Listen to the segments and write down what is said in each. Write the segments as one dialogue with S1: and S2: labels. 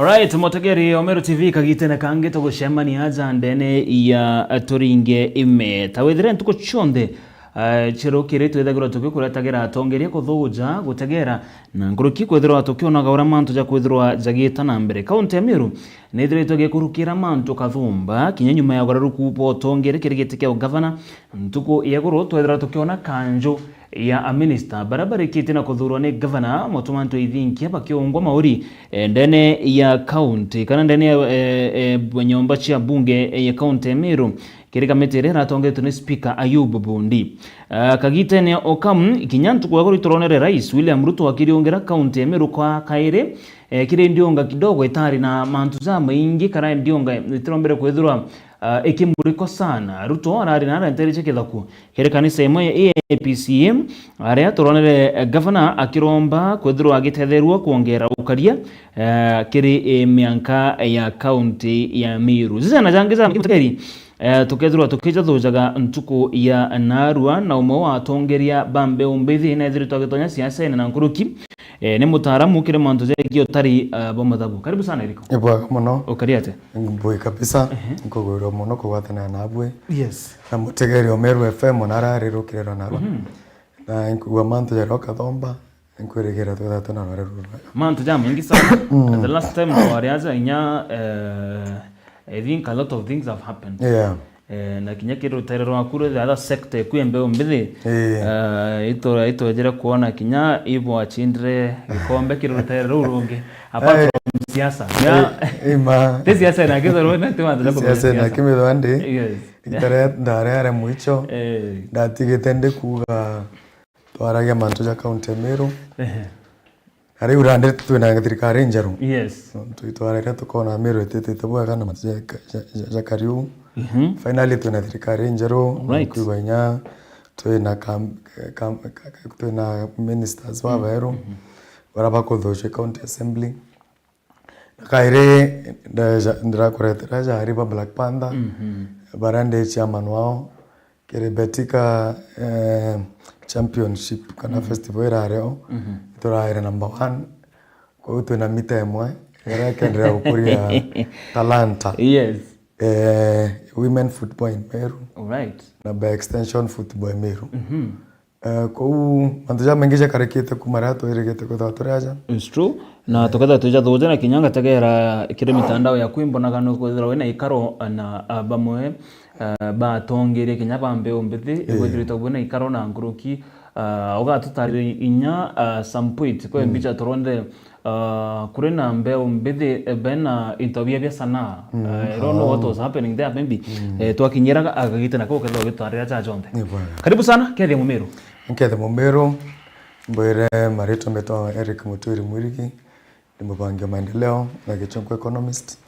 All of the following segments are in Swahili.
S1: Alright, Motegeri Omero TV kagitena kange tugushemania aja ndene ya turinge ime tawethire ntuko chonde chiro kiretu ethagirwa tukikuretagira atongeria kuthuja gutegera na nguruki kwethirwa tukionaga ura mantu ja kwethirwa jagita na mbere kaunti ya Meru nithiritwe gikurukira mantu kathumba kinya nyuma ya guraruku po tongere kirigite kya governor ntuko yeguru twethirwa tukiona kanjo ya minister barabara kiti na kuthurwa ni governor Motumanto Ithinkia bakiongwa mauri ndene ya county kana ndene ya nyomba cia bunge ya county ya Meru kirika meterera atongetwe ni speaker Ayub Bundi kagite ne okam ikinyantu kwa gori turonere rais William Ruto akiriongera county ya Meru kwa kaire kire ndionga kidogo itari na mantu za maingi kana ndionga itirombere kwethurwa ikimuriko sana Ruto arari na enteriche kithaku kire kanisa imwe ya APCM aria turonere governor akiromba kwethurwa agitetherwa kuongera ukaria kiri mianka ya county ya Meru zina jangiza mkitegeri tukethurwa tukija thujaga ntuku ya narua na umwe wa atongeria bambe umbithi na ithiri twagitonya siasa na nkuruki ni mutaramu kire mantu zegio tari bomathabu karibu sana Eriko
S2: ibwa muno
S1: ukariate
S2: ngubui kabisa nkogoro muno kuwatana nabwe
S1: yes
S2: na Motegeri Omero FM nararerukirira narua na nkuwa mantu ya roka thomba nkuregera twatatu na narerura
S1: mantu jam ingi sana the last time wariaza inya I think a lot of things have happened.
S2: Yeah.
S1: Na kinya kiro terero akuru the other sector kuembe umbithi. Ito jira kuona kinya ibo achindre gikombe kiro terero urungi. Apart from siasa.
S2: Ima.
S1: This siasa na kizo rona tema ndala kwa
S2: siasa na kimi doande.
S1: Yes.
S2: Itare ndare muicho. Ndatigitende kuga twaragia mantu ja county Meru. Ari urande twina thirikari njeru.
S1: Yes.
S2: Twitwarire tukona Meru titibwa kana matje jakariu. Finally twina thirikari njeru kwibanya twina twina ministers wa Meru baraba kuthoche county assembly. Kaire ndra kuretera jari ba Black Panther. Barande chairman wao kirebetika championship kana festival irareo turaire number 1 kwa hiyo tuna mita emwe era kendra ukuria talanta
S1: yes
S2: women football in Meru
S1: right
S2: na by extension football in Meru kwa hiyo mantuja mengisha karekete kumarato iregete kwa turaja
S1: it's true na tukatha tuja thuja na kinyanga tegera kire mitandao ya kuimbona gano kwethira wena ikaro na bamwe ba tongerie kinya bambe umbithi igwithirito bwena ikaro na nguruki ugatutari inya some point kwa mbicha turonde kure na mbe umbithi bena interview bya sana I don't know what was happening there maybe twakinyira agagitena ko ketho gitwarira cha jonde karibu sana kethe Mumeru
S2: nkethe Mumeru mbere marito meto Eric Muturi Mwirigi ni mpango maendeleo na kichongo economist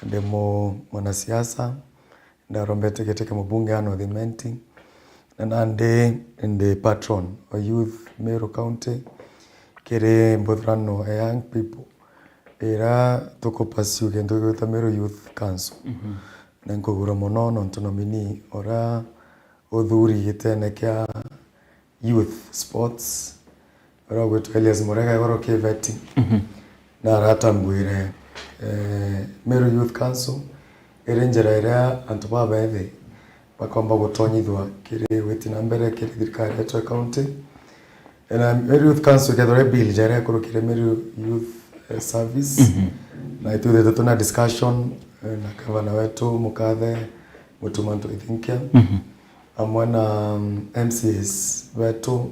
S2: ndemo mwanasiasa ndarombete keteke mbunge ano thimenti na ande patron of youth Meru County kere mbodrano young people era toko pursue kendo kwa Meru Youth Council na nkogura mono nontonomini ora odhuri gitene kya youth sports ora gwetu Elias Morega yoro keveti na rata mbwire Meru Youth Council erenjera era antuba bethe bakomba gutonyithwa kiri wetina mbere kiri thirikari ya county na Meru Youth Council kedore bill jare kurukire Meru Youth Service na ituthe tuna discussion na gavana wetu Mukathe Motumanto Ithinkia amwe na MCs wetu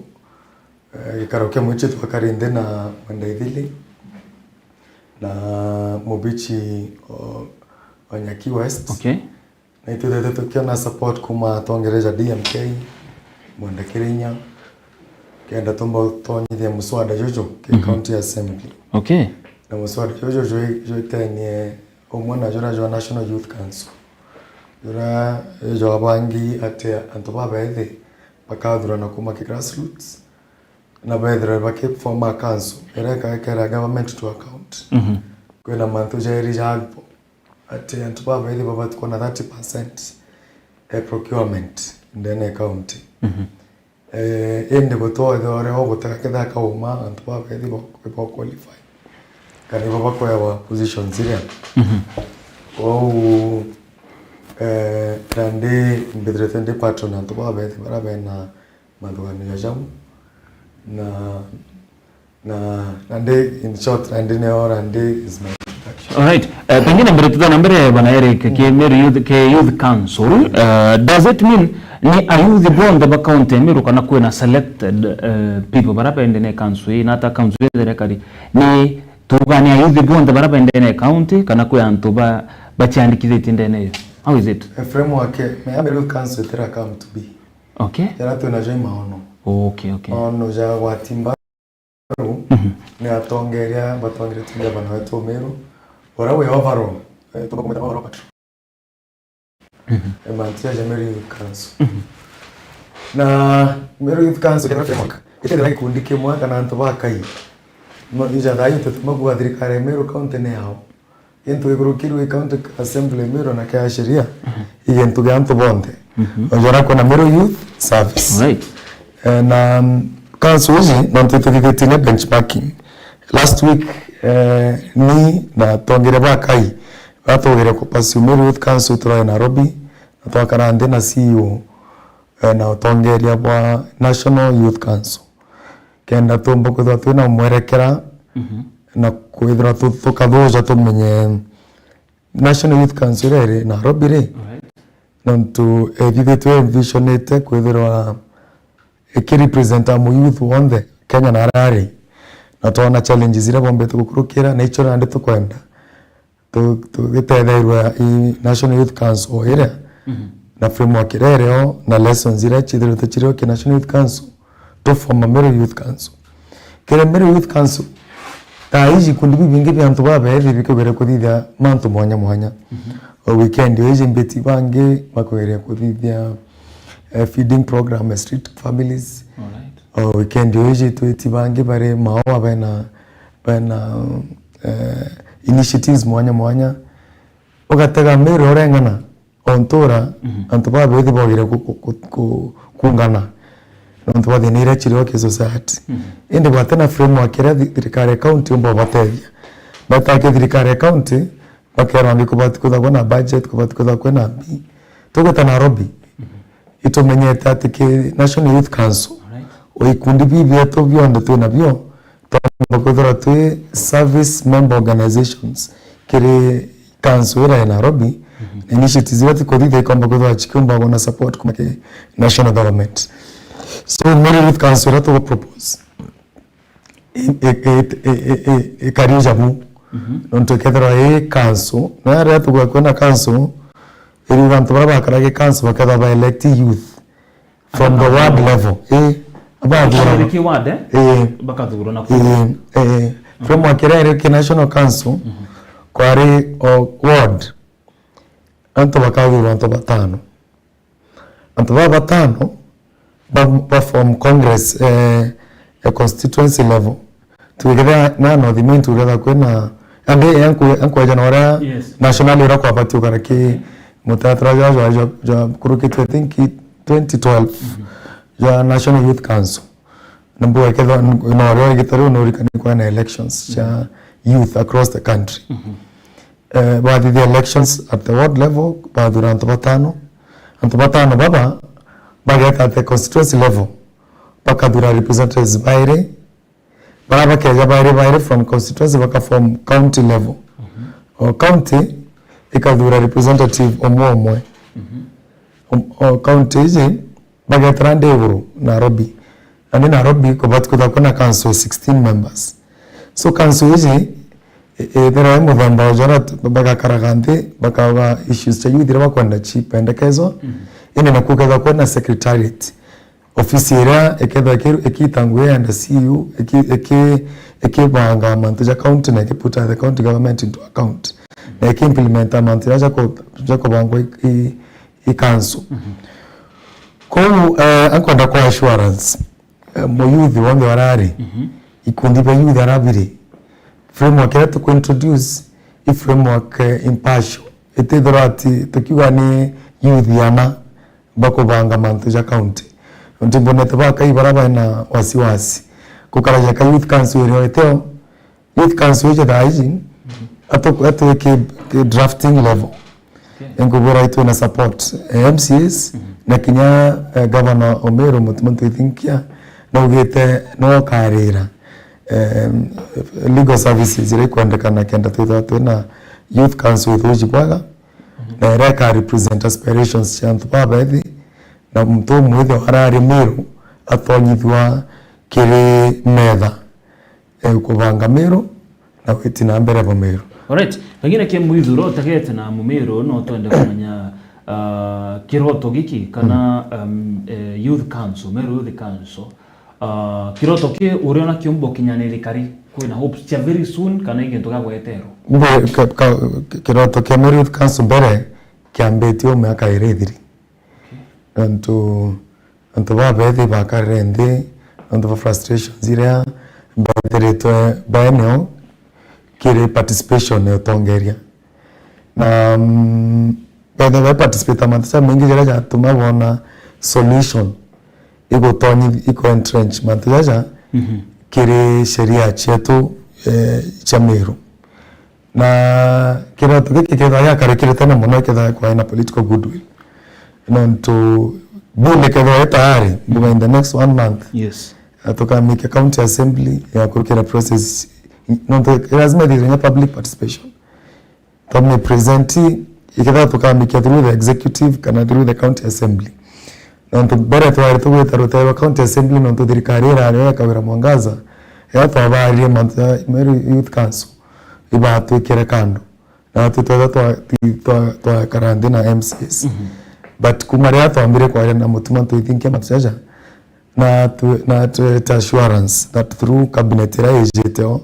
S2: gikarokia mwiche twakarinde na Mwendaithili na Mubichi Wanyaki West.
S1: Okay.
S2: Na ituthe tukiona support kuma tongereja DMK Mwenda Kirinya kenda tumbo tonyithia muswada jojo ke county assembly.
S1: Okay.
S2: Na muswada jojo joitenie omwana jora National Youth Council. Jora jobangi ate antoba bethe bakathura na kuma grassroots na bethe bake former council era kera government to account. Kwena mantu jairi jalpo ate antoba bethe baba tukona 30% procurement ndene county. Ende boto ore ho botaka keda ka uma antoba bethe bo qualify kani baba kwa ya position zile au rande mbedrete patron anto baba bete barabe na madwani ya jamu na rande in short rande ne or rande is my introduction.
S1: All right, pengine mbele tutana mbele bwana Eric ke Meru Youth Council, does it mean ni a youth board ba county Meru kana kuwa selected people barabe ndene council na ta council rekari ni tugani a youth board barabe ndene county kana kuwa anto ba chiandikizite ndene. How is it?
S2: A framework me Meru Council tera come to be.
S1: Okay.
S2: Yara tu na jai maono.
S1: Okay.
S2: Ono ja watimba ni atongeria batongeria tunga bana wetu Meru. Ora we overall to kometa overall patro. Mantia ja Meru Youth Council. Na Meru Youth Council kera framework. Ite dai kundike mwaka na anto bakai. Manja dai to magwa dirikare Meru county ne hao. Into igrukiru county assembly Meru na kaya sheria. Igentu ganto bonde. Ojora kuna Meru Youth Service.
S1: Right.
S2: Na council hizi nanto tukigetinga benchmarking. Last week ni na tongere bakai batogere ko pasi Meru Youth Council tura Nairobi na twakara ande na CEO na tongere bwa National Youth Council kenda tumbo ko twina mwerekera na kwithira tukathoja tumenye National Youth Council ere Nairobi re nanto thithitwe visionate kwithira representa mu youth wonde Kenya na arari na tuona challenges zile bombe tukurukira na icho ande tukwenda gitetheirwa i National Youth Council ere na framework rero na lessons zile chidiro tuchiro ki National Youth Council to form Meru Youth Council kile Meru Youth Council taiji kundi bingi byantu babe bikogere kudithia mantu mwanya weekend yeje mbeti bange bakwere kudithia feeding program street families. All right. Weekend yeje tueti bange bare mawa bana initiatives mwanya ogatega Meru orengana ontora antu babe thibogire kungana antu babe ni rechiro ke society indi batena framework ya thirikari county umbo batethia batake thirikari county bakera ngiko batikuza na budget kubatukuza kwena bi tugota Nairobi itumenyeta atike National Youth Council oikundi bibia to bionde tu na bio bakodora tu service member organizations kire council ya Nairobi initiatives zote kodide kwamba kodwa chikumba wana support kwa national government. So Meru Youth Council to propose karija mu nonto kedra council na reto kwa kuna council ili vantu baba karage council bakada ba elect youth from the ward level abadura
S1: ki ward bakadura na
S2: from wakirere ki national council kwari ward anto bakadura anto batano ba from congress a constituency level together na no the main together kwena ande yanku janora national era kwa batu karaki mutatra ja kuruki I think 2012 ja National Youth Council nambu wakedha no gitaru no rikani kwa na elections cha youth across the country but the elections at the ward level ba durante batano baba bagata at the constituency level bakadura representatives baire baraba keja baire from constituency baka from county level or county ikadura representative omwe or county je bagatra ndevuru Nairobi and Nairobi ko batkuda kuna council 16 members so council je there are mudamba jana baga karagande bakawa issues cha youth bakwenda chipendekezo ine nakukaga kuna secretariat ofisi era ekitanguye and CEO ekibanga mantu ja county na ekiputa the county government into account na implement mantu ya jako bango i council ko ankwenda kwa assurance mo youth wonde warari ikundi ba youth arabire framework ya to introduce i framework impartial etedorati tukiwa ni youth yana bako banga mantu ja county ndimbo netaba kai baraba na wasiwasi kukaraja ka youth council yote youth council which the hygiene ato ke drafting level engubura itu na support MCs na kinya governor Omero Mutumantu thinkia na ugete no karira legal services ile kuandikana kenda tu na youth council which kwaga na reka represent aspirations chantu babethi na mtu mwithe arari Meru athonyithwa kiri metha kubanga Meru na kwiti na mbere bo Meru.
S1: Alright, pengine ke mwithuro tagete na Mumeru no twende kumenya kiroto giki kana youth council Meru youth council kiroto ki uriona kiumbo kinyaniri kari kwina hopes cha very soon kana ingento gagwetero
S2: kiroto ke Meru youth council bere kiambetio miaka irethiri antu babethi bakarende antu frustrations iria bateretwe baeneo kire participation ya tongeria na baada participate amantsa mengi jara ja tumabona solution iko entrenchment jaja kire sheria chetu cha Meru na kira tukikira ya karekire tena muno kida kwa ina political goodwill to bule kwa tayari in the next 1 month
S1: yes
S2: atoka make county assembly ya kurukira process no lazima direnye public participation to present ikida toka make through the executive kana through the county assembly no to bere to ari to taro county assembly no to dirkarira ya kawira mwangaza ya to bari mantha Meru youth council iba to kire kando na to karande na MCs but kumaria to ambire kwa na Mutumantu thinking matsaja na assurance that through cabinet ra ejeteo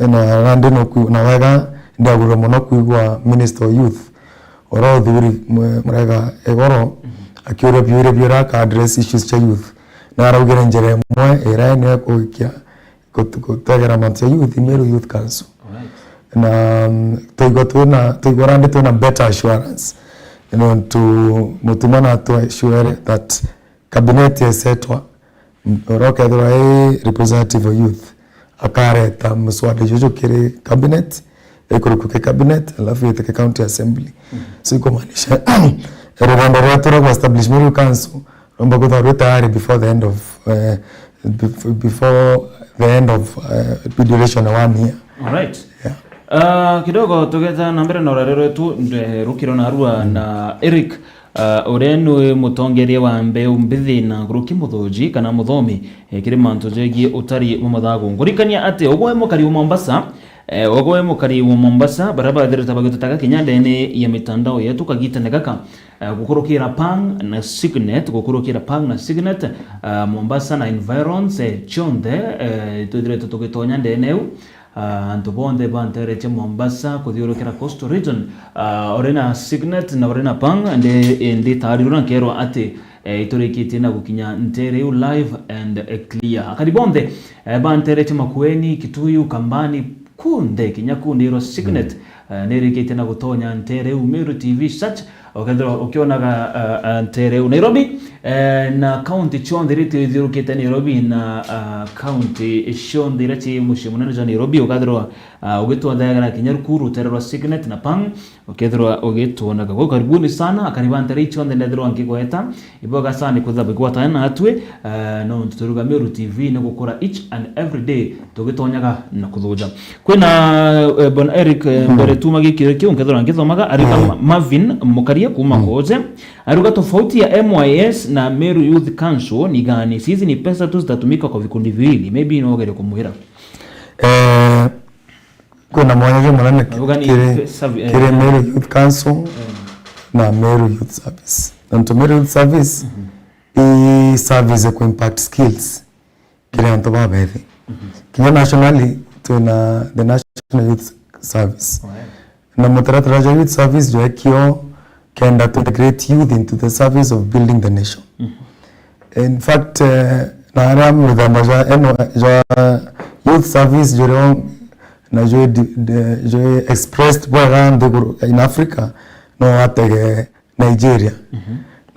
S2: na rande no ku na waga ndaguro mono kuigwa minister of youth oro thuri murega egoro akiore biura ka address issues cha youth na araugira njere mwe era ne kuikia kutagera mantia youth Meru youth council na toigorande to better assurance to mutumana to assure that cabinet esetwa roka the representative of youth akare ta mswada jojo kire cabinet ekuruke cabinet alafu yete county assembly so iko maanisha rwanda rwatu rwa establishment council romba kwa tayari before the end of duration of 1 year.
S1: All right. Yeah. Kidogo tugeza na mbere na rero tu rukiro na arua na Eric urenu mutongeria wa mbeu mbithi na guruki muthoji kana muthomi kiri mantu jegi utari mumathago ngurikania ate ogwe mukari wa Mombasa barabara direta bagutaka kinyandene ya mitandao yetu kagita negaka gukurukira pang na signet Mombasa na environs chonde tudireta tugitonya ndeneu antobonde bantere cha Mombasa kuthiurukira coastal region orena signet na orena pang ndi tariruna kero ate itorikite na gukinya Ntereu live and clear karibonde bantere cha Makueni Kituyu Kambani kunde kinyakundi ro signet nerikite na gutonya Ntereu Meru TV search ukionaga Ntereu Nairobi na county chonde rite thirukite Nairobi na county chonde rite mushimunene za Nairobi ukadro ugitwa thagara kinyarukuru terero signet na pang ukethro ugitwonaga go karibuni sana akariba Ntereu chonde ndethro angigweta iboga sana kuthabe gwata na atwe no turuga Meru TV ne gukora each and every day tugitonyaga na kuthuja kwina bon Eric mbere tumagi kireki ukethro angithomaga arika Marvin Mukaria kuma Ngoze aruga tofauti ya MYS na Meru Youth Council ni gani? Sisi ni pesa tu zitatumika kwa vikundi viwili, maybe inaogere kumuhira
S2: kuna mwanzo mwanane kire Meru Youth Council na Meru Youth Service na Meru Youth Service i service ku impact skills kire anto babethi kinya nationally tuna the National Youth Service na mutaratara youth service jo ekio kenda to integrate youth into the service of building the nation. In fact, naram with the youth service jero na jo expressed around in Africa no ate Nigeria.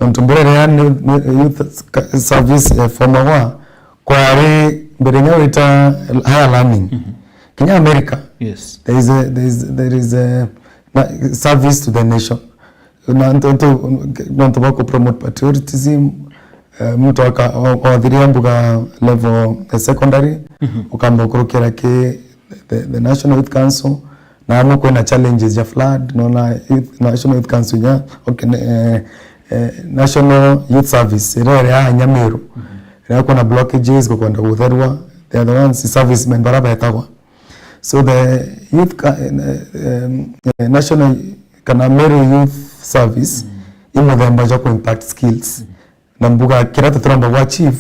S2: Ntumbere yani youth service former kwa berenga wita higher learning. Kenya America.
S1: Yes.
S2: There is a service to the nation. Nonto wako promote patriotism. Mtu wakadhiria mbuga level secondary. Ukamba ukurukira ke the National Youth Council. Na amo kuna challenges ya flood. National Youth Council ya. National Youth Service. Ire ya Nyamiru. Ire kuna blockages kwa kwenda Utherwa. They are the ones servicemen baraba yatawa. So the youth national Kanameri Youth Service imo themba jo impact skills na mbuga kira tutramba wa chief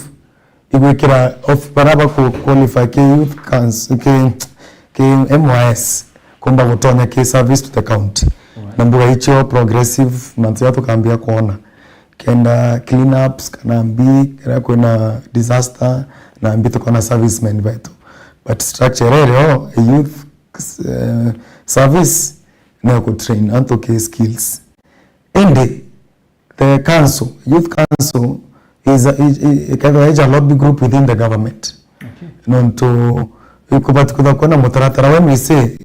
S2: igwe kira of baraba ku qualify ke youth council ke MYS kumba gutonya ke service to the county na mbuga icho progressive manzi yatu kambia kuona kenda clean ups kanambi kira kuna disaster na mbito kuna servicemen betu. But structure area a youth service na ku train anto ke skills. And the council, youth council is a lobby group within the government. Okay. Non to ikubati kuna mutaratara when we say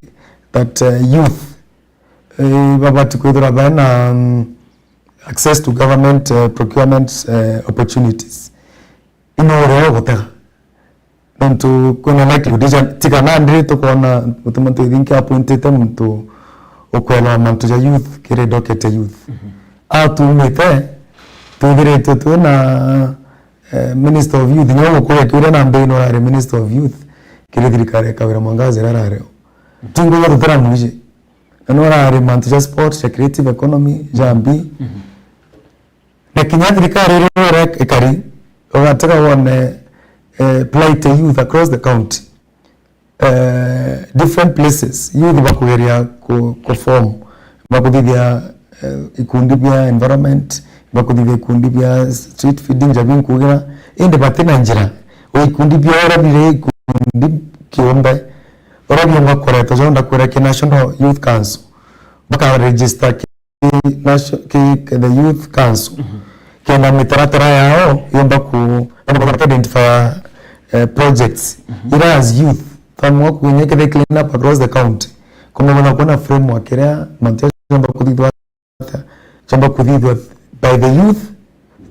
S2: that youth babati kudura bana access to government procurement opportunities. Ino gotega. Nantu kuna likely tika nandri to kona mutumantu idinki appointed mtu okwela mantu ya youth kire dokete youth tumete tudire to na minister of youth nyogo kwa kire na mbeno ya minister of youth kire dirikare kawira mwangaze rarareo tungo ya tutara muje anora ari mantu ya sport ya creative economy jambi na kinyadri dirikare rore ekari ogataka one plight youth across the county. Different places youth bakugeria ko form bakudithia ikundi bya environment bakudithia ikundi bya street feeding jabin kugira inde batena njira o ikundi bya orabire ikundi kiombe orabio ngakoreto zonda kureke National Youth Council baka register the Youth Council kenda mitaratara yao yomba ku identify projects ira as youth famwa kunyeke the clean up across the county kuma kuna framework ira mantia chamba kudidwa by the youth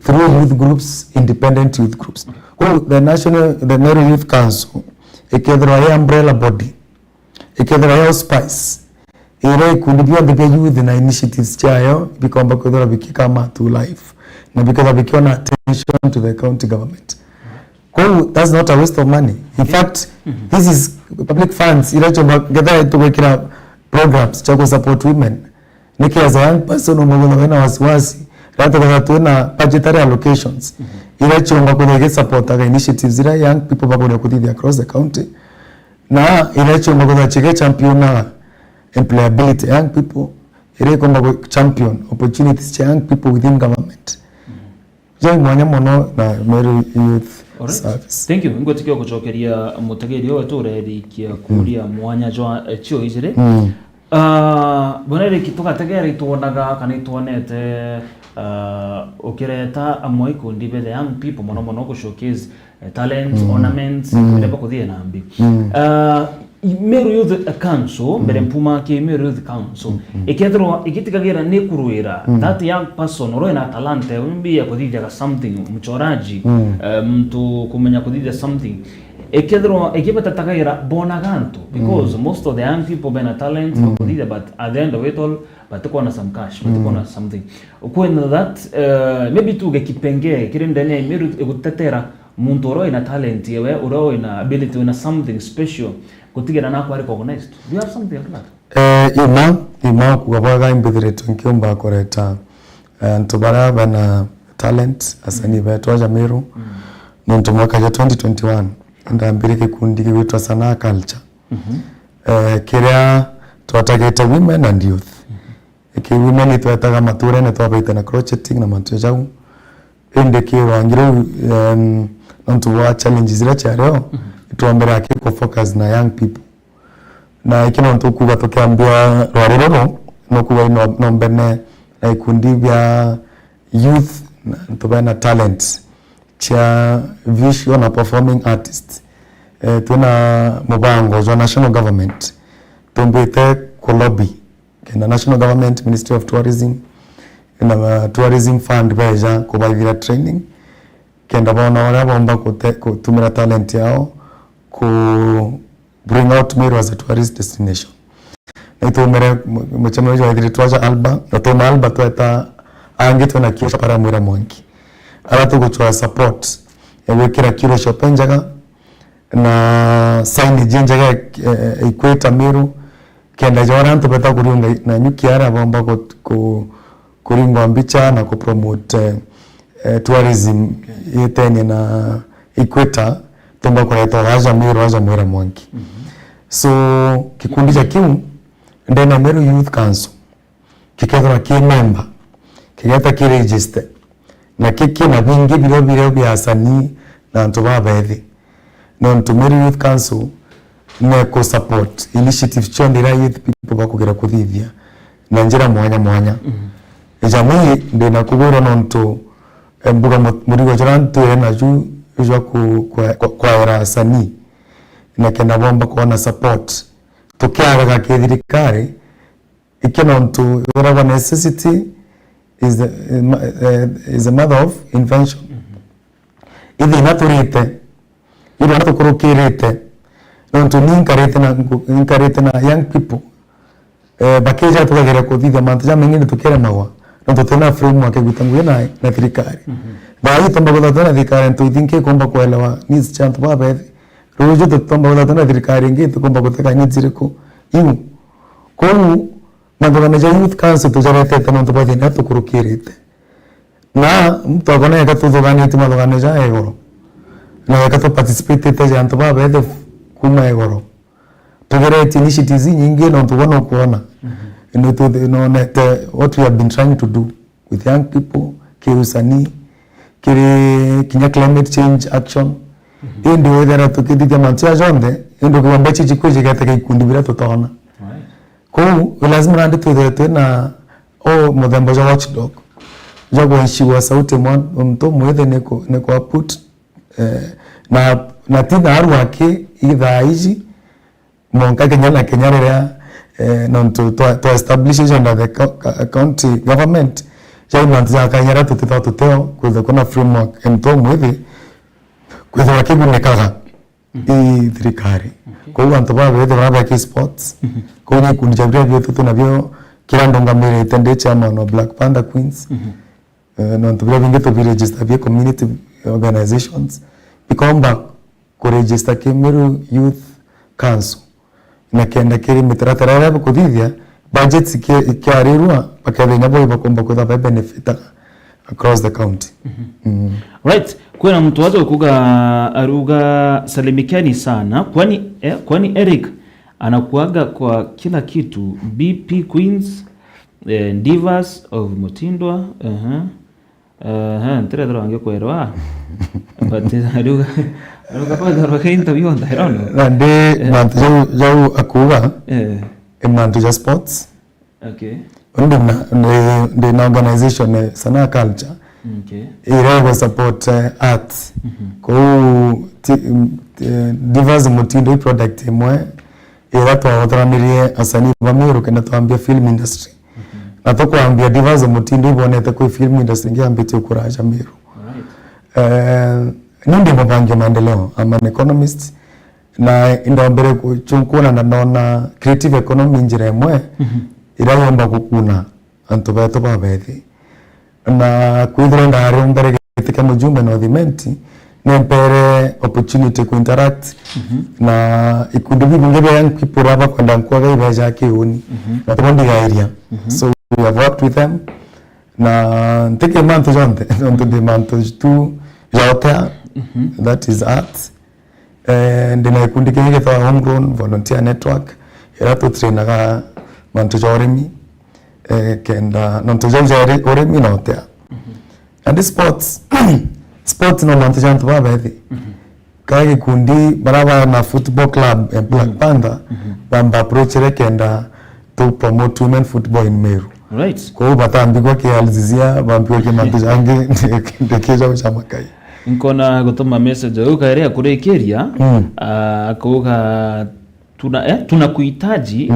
S2: through youth groups, independent youth groups. The Meru Youth Council ikedra ya umbrella body ikedra ya spice ire kundibia the youth na initiatives chayo bikomba kudora bikikama to life na because bikiona attention to the county government. That's not a waste of money. In fact, this is public funds. Get to work programs to support women. Niki as a young person, umegona wasiwasi. Rata kwa tuona budgetary allocations. Ila chonga kuna get support aga initiatives. Ila young people bakona kudidi across the county. Na ila chonga kuna cheke champion na employability young people. Ila kuna champion opportunities cha young people within government. Jai mwanya mono na Meru Youth Service.
S1: Thank you. Ngo tikio kuchokeria mutageri wetu uredikia kuria mwanya jwa chio ijire. Bonere kituka tegeri tuonaga kana tuonete ukireta amwe kundi bele young people mono ko showcase talents, ornaments ndeba kuthie nambi. Meru Youth Council mbere mpuma ke Meru Youth Council ikethro ikitigagira ne kuruira that young person ro ina talante umbi ya kuthija something mchoraji mtu kumenya kuthija something ikethro ikibata tagaira bona ganto because most of the young people bena talent kuthija but at the end of it all batukona some cash batukona something when that maybe tuge kipenge kiri ndani ya Meru igutetera muntu ro ina talent yewe ro ina ability ina something special kutigera nako ari recognized. Do you have something like that? Ima kugabaga imbedire tunkiomba koreta ntubara bana talent asani betwaja Meru muntu mwaka ya 2021 ndambirike kundi kwitwa Sanaa Culture kiria twatagete women and youth women twataga mature ne twabaita na crocheting na mantu jau ende kiwa ngiro ntu wa challenges ra chareo tuambera ko focus na young people na ikino ntu kuba tokiambia rwarero no kuba no mbene na ikundi bya youth to bana talent cha visual na performing artists
S2: tuna mubango wa national government tumbite ku lobby kenda national government Ministry of Tourism na tourism fund beja kubagira training kenda bona wala bomba kutumira talent yao ku bring out Meru as a tourist destination. Nitumere mchamaji wa idritwaja alba natoma alba tweta angitu na kiosha para mwira mwanki alatu kuchwa support ewekera kilo shopenjaga na sign jinjaga equator Meru kenda jora ntu beta kurunga na nyukiara bomba kuringwa mbicha na kupromote tourism yetene na equator tumba kuleta waja Meru waja mwira mwanki. So kikundi cha kiu ndena Meru Youth Council kikethwa ki member kigeta ki register na kiki na bingi biro biasani na ntoba bethi no Meru Youth Council ne ko support initiative chondira youth people bakugera kuthithia na njira mwanya ejamii ndena kugora nonto mbuga murigo jarantu na ju jwa kwa era sani na kenda bomba kuona support tukiaga kithirikari ikinonto whatever necessity is a mother of invention. Ithi naturite ira natukurukirite nonto ninkarite na young people bakeja tukagera kuthithia mantu jamengine tukera mawa nonto tena framework gutanguye na thirikari bali tomba guthatana thirikari ntu ithinke komba kuelewa needs chantu babethi rujo tutomba guthatana thirikari ngi tukomba guteka needs riko iu kou magana Youth Council tujarete tano tupate na tukurukirite na mtu akona yakatuzogani tima magana ja egoro na yakatu participate te antu babethi kuma egoro tugerete initiatives nyingi na tubona kuona no net what we have been trying to do with young people kirusani kinya climate change action ndio wether tukithithia mantia jonde ndio kuamba chichi kweje gata ikundi bila tutona kwa lazima ndio tuwe na muthemba wa watchdog jago nshiwa sauti mtu mwethe neko put na tina arwake idha hizi monka Kenya rea to establish under the county government jaima ntia Kenya tutao kwa kuna framework mtu mwethe kwa wakibu nekaga thirikari kwa hiyo antu babe baba ki sports kwa hiyo kundi cha vile vitu tunavyo kila ndonga mbele tende chama no Black Panda Queens no ntubila vingi to register via community organizations bikomba ku register ki Meru Youth Council na kenda kiri mitaratara ya kuthithia budgets kiarirwa pakale nyabo bakomba ku the benefit across the county.
S1: Right, kuna mtu wazo kuga aruga salimikani sana kwani Eric anakuaga kwa kila kitu BP Queens Divas of Mutindwa ntere wange kwerwa but aruga pa darwa interview on the
S2: nde mantu jau akuga mantu ja sports nde na organization sana culture irago support arts kwa Divas Mutindo product imwe irato watramirie asani wa Meru kana tuambia film industry na tukwambia Divas Mutindo ibonete kwa film industry ngiambite ukuraja Meru nindi mbange maendeleo ama an economist na indombere kuchunkuna na naona creative economy njira imwe irayomba kukuna antu beto babethi na kuidhira ndari mbere katika mjumbe na odhimenti nempere opportunity ku interact na ikudubi ngebe young people raba kwenda kwa gaiba jake uni na tumondi area so we have worked with them na nteke manto jonte onto de manto tu jota that is art and na ikundi kenge ta homegrown volunteer network erato trainaga manto joremi kenda nonto jari oremi notea and sports no manto jantu babethi kage kundi baraba na football club Black Panther bamba approach kenda to promote women football in Meru
S1: right
S2: kwa batambi kwa kializia bambi kwa manto jange ndekeja uchamakai
S1: nkona gutuma message ukaerea kurekeria akuga tunakuhitaji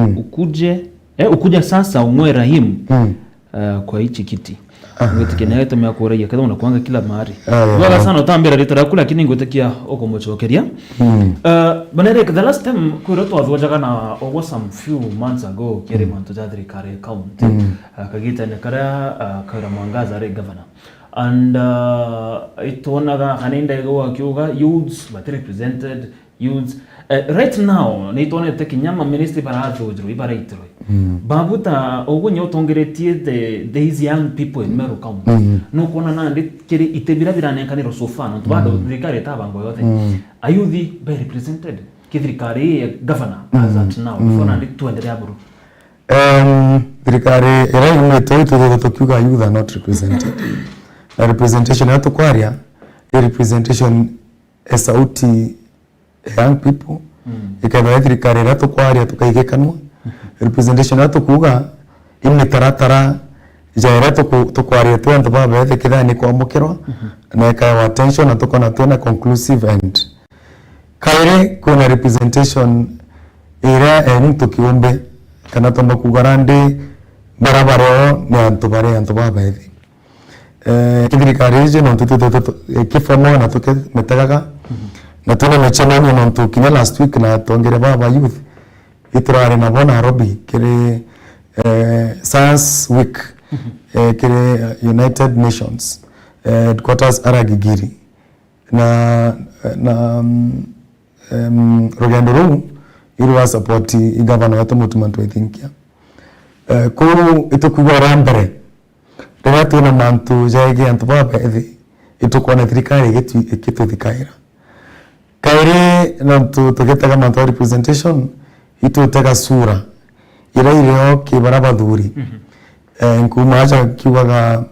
S1: ukuje sasa umwe Rahim kwa hichi kiti. Ngutikenea tumya kureya kada unakuanga kila mahali. Wala sana utambira ritara kula lakini ngutikia okomochokeria. Banere the last time kuroto athwajaga na over some few months ago kere manto jadri kare county kagita ne kara kara mwangaza re governor and itonaga hanenda go akiuga youths but represented youths right now nitone tekinyama ministry barazo jru ibaraitro babuta ogunyo tongeretie these young people in Meru County no kona na ndikiri itebira birane kaniro sofano tubado rikare tabango yote ayuthi be represented kithirikari governor as at now fona ndituendelea buru thirikari era imetoito tokiuga youth are not represented. A representation ya tukwaria a representation a sauti young people ikaba thirikari era tukwaria tukaigekanwa representation ya tukuga imne taratara jaira tukwaria tu antu babethe kithani kwa mukirwa na ikawa attention na tukona tuna conclusive end kaire kuna representation era mtu kiumbe kana tomba kugarande barabara ni antu babethe kithirikari je no tutu kifomo na tuke metagaga na tuna mechana no tu kinya last week na tongere baba youth itrare na bona Nairobi kire science week kire United Nations headquarters Aragigiri na rogendo ru iruwa support I governor wetu mutumantu I think ya kuru itokuwa rambere rera tuna mantu jaige antu babethi itukona thirikari ikituthikaira kaire nantu tugetaga mantu representation itutega sura ira ireo kibaraba thuri nkuma aja kiwaga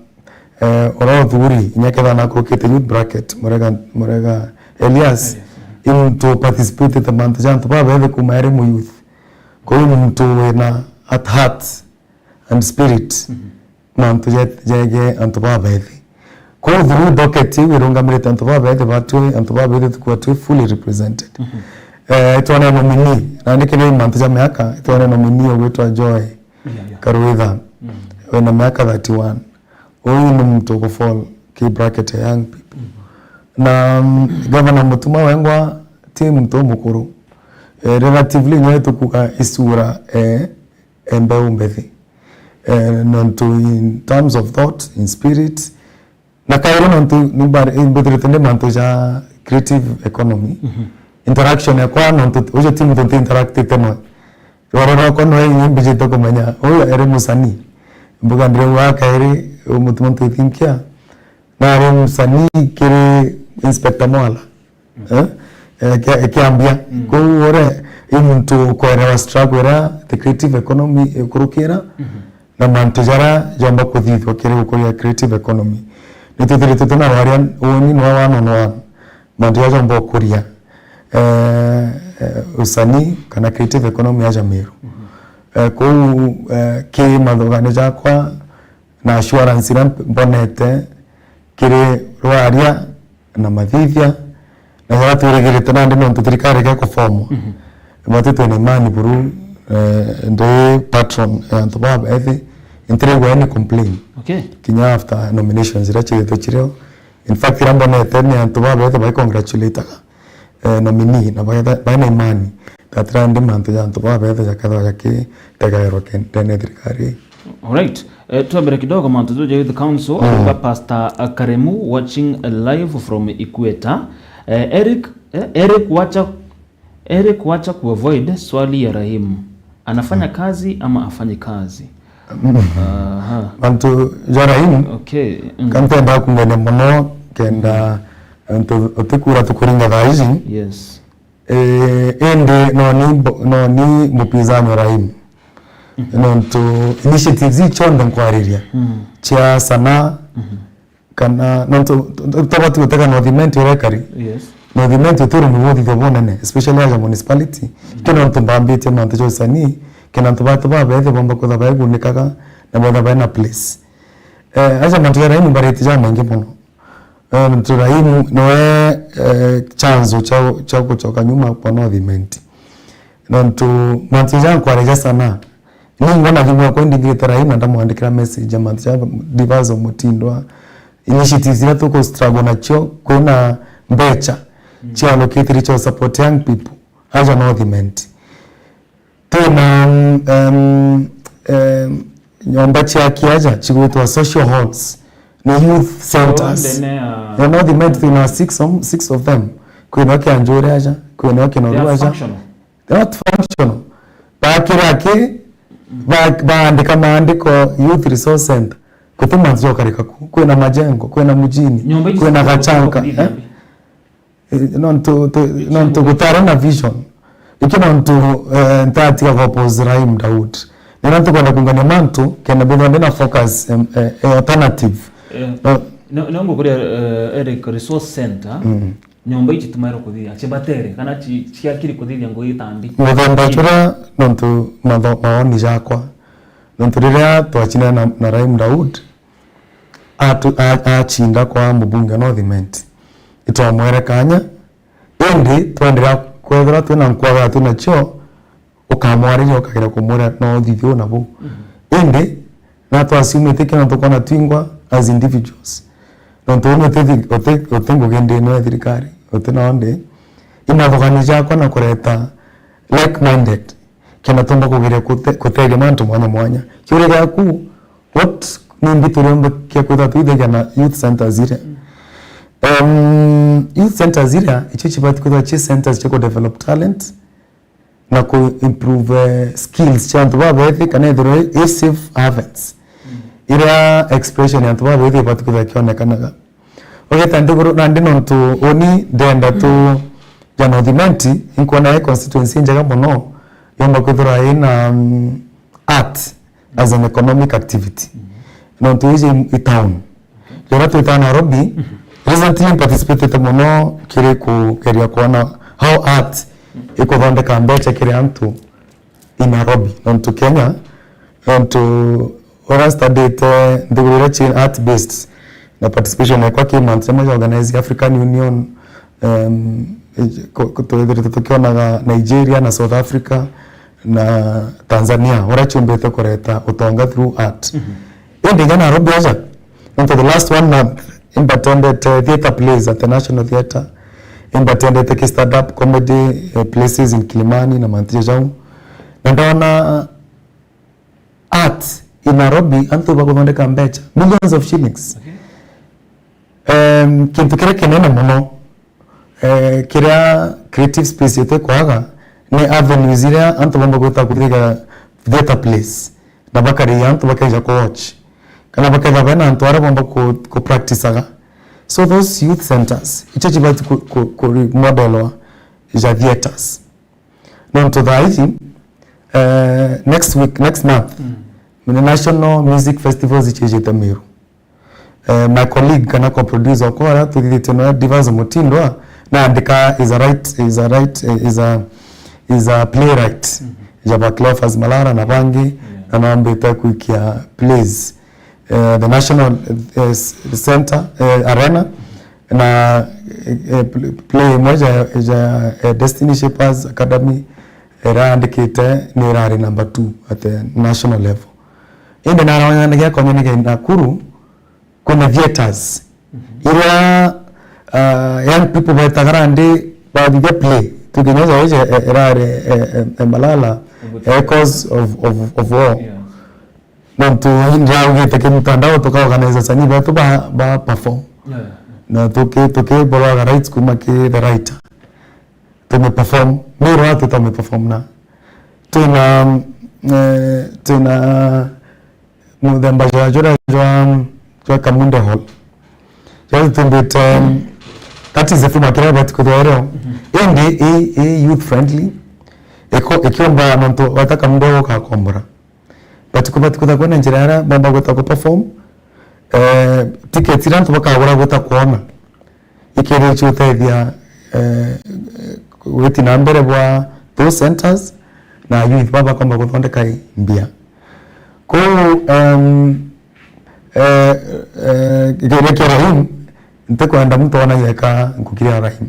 S1: oro thuri nyaketha na krokete youth bracket murega Elias into participate the mantu jantu babethi kuma ere mu youth ko mtu na at heart and spirit mantu jege antu babethi ko through docket wirungamirite antu babethi batwe antu babethi tukwa tu fully represented itwana nominee na nikene mantu ja miaka itwana nominee ogwetwa Joy Karuitha wena miaka 31 huyu ni mtu ko fall ki bracket young people na governor mutuma wengwa team mtu mukuru relatively nyetu kuka isura embe umbethi not in terms of thought, in spirit. Na kairo nantu nimbadirite mantu ja creative economy. Interaction ya kwa nantu oje timu tonte interactive tena. Rora kono yeye mbijito komanya. Oyo ere musani. Mbuga ndire wa kaire umutumantu thinkia. Na ere musani kire inspector mwala. Kiambia ko ore imuntu ko era struggle the creative economy kurukira. Na mantu jara jamba kuthithwa kire gukuria creative economy nituthirite tuna waria uni no wana mantu jamba kuria usani kana creative economy ya Meru ko ki madogane jakwa na assurance ran bonete kire waria na mathithia na jara turegere tuna ndi no thirikari ke kufomo matu ni mani buru ndo patron antu baba ethi intrego any complain kinya after nominations irache tochireo in fact rambo na eteni antu baba ethi by congratulate nominee na by imani tatra ndi mantu ya antu baba ethi jakadha yake tagairo kene thirikari. All right, tuambere kidogo mantu zo youth council Pastor Karemu watching live from Equator. Eric wacha kuavoid swali ya Rahim. Anafanya kazi ama afanye kazi?
S2: Mantu ja Rahim.
S1: Okay.
S2: Kante nda kungene mono kenda otekura tukuringa dhaizi.
S1: Yes.
S2: Ende no ni mupinzani Rahim. Nonto initiatives chonda nkwariria. Chia sana kana nonto tobatu teka no dimenti rekari.
S1: Yes.
S2: Movimento turu muwodi thobonene especially as a municipality kena ntumbambite mantu josani kena ntubatu babethe bomba ko dabaye nikaga na boda bana place aja mantu ya Rahim bariti jana ngi muno Rahim noe chanzo cha kutoka nyuma kwa Northiment nontu mantija kwa reja sana ni ngona kimwa kwa indicate Rahim ndamwandikira message mantija divazo mutindwa initiatives zile tuko struggle nacho kuna mbecha cha allocate to support young people aja Northiment tuna nyomba cha kiaja chikuitwa social halls no youth centers Northiment tuna six of them kuna wake anjore aja kuna wake norua aja not functional bakirake baandika maandiko youth resource center kutuma nzio karika kuna majengo kuna mjini kuna gachanka non to gutara na vision ikina mtu ntati ya propose Rahim Daud nina tu kwenda kungania mantu kena bendo na focus alternative
S1: no kuri Eric resource center nyomba ichi tumairo kuthia chibatere kana chiakiri kuthia ngo itambi
S2: ngomba chura nontu maoni jakwa nontu riria twachina na Rahim Daud achinda kwa mbunge Northiment itomwere kanya indi twendera kwethera twina nkwaga tuna cho ukamwarira ukagira kumura no thithio nabo indi na twasumite kina tukona twingwa as individuals nontu otengo gende no thirikari otenaonde imathoganisha kwa na kureta like minded kina tumba kugira kuteria mantu mwanya kiure gaku what nimbi turomba kia kwetha tuithega na youth centers ire youth centers ire icho chibati kwetha chi centers chiko develop talent na ku improve skills chantu baba ethic kana ithiro safe habits ira expression yantu baba ethic bati kwetha kionekanaga ogeta ndiguru na ndino tu oni denda tu ya Northiment inkona constituency njaga muno yomba kwethira ina art as an economic activity no to is in town yora to town Nairobi recently participated muno kire ku keria kuona how art iko vande kambecha kire antu in Nairobi no to Kenya no to ora studied the art based na participation kwa kimonth moja organize African Union tukiona Nigeria na South Africa na Tanzania ora chumbete koreta utonga through art indi jana Nairobi aja into the last 1 month attended theater plays at the National Theatre attended the stand up comedy places in Kilimani na Mantijau na ndona art in Nairobi antu bagonde kambecha millions of shillings kintu kire kinene muno kira creative space yote kwaga ni avenue zile antu bamba gota kuthiga theater place na bakari antu bakaja ko watch kana bakaja bana antu ara bamba ko practice aga so those youth centers icho chibati ko model ja theaters non to the next month the National Music Festival zichejeta Meru my colleague kana co-producer kwa tuditeno Divazo Mutindwa na andika is a playwright jaba Cleophas Malara na Bangi na naambeta kuikia plays the National Center Arena na play moja ya Destiny Shapers Academy era andikite ni rari number 2 at the national level inde na naona kwa community Nakuru kuna theaters ira young people batagarande baadhi play tukinyoza hoje erare Malala echoes of war nantu ndio ngete mtandao toka organize sani batu ba perform na toke bora rights kuma ke the writer tume perform mero watu tume perform na tuna mudamba jora kwa Kamunde Hall just that that is the film akira but kudoro indi youth friendly ekiomba nanto wataka mdogo ka kombora but kutakona njirara bamba gota ku perform tickets irantu bakagura gota kuona ikere chutedia weti nambere bwa those centers na youth baba kwamba kuthondeka mbia ko Rahim nitakwenda mtu ona yeka ngukiria rahim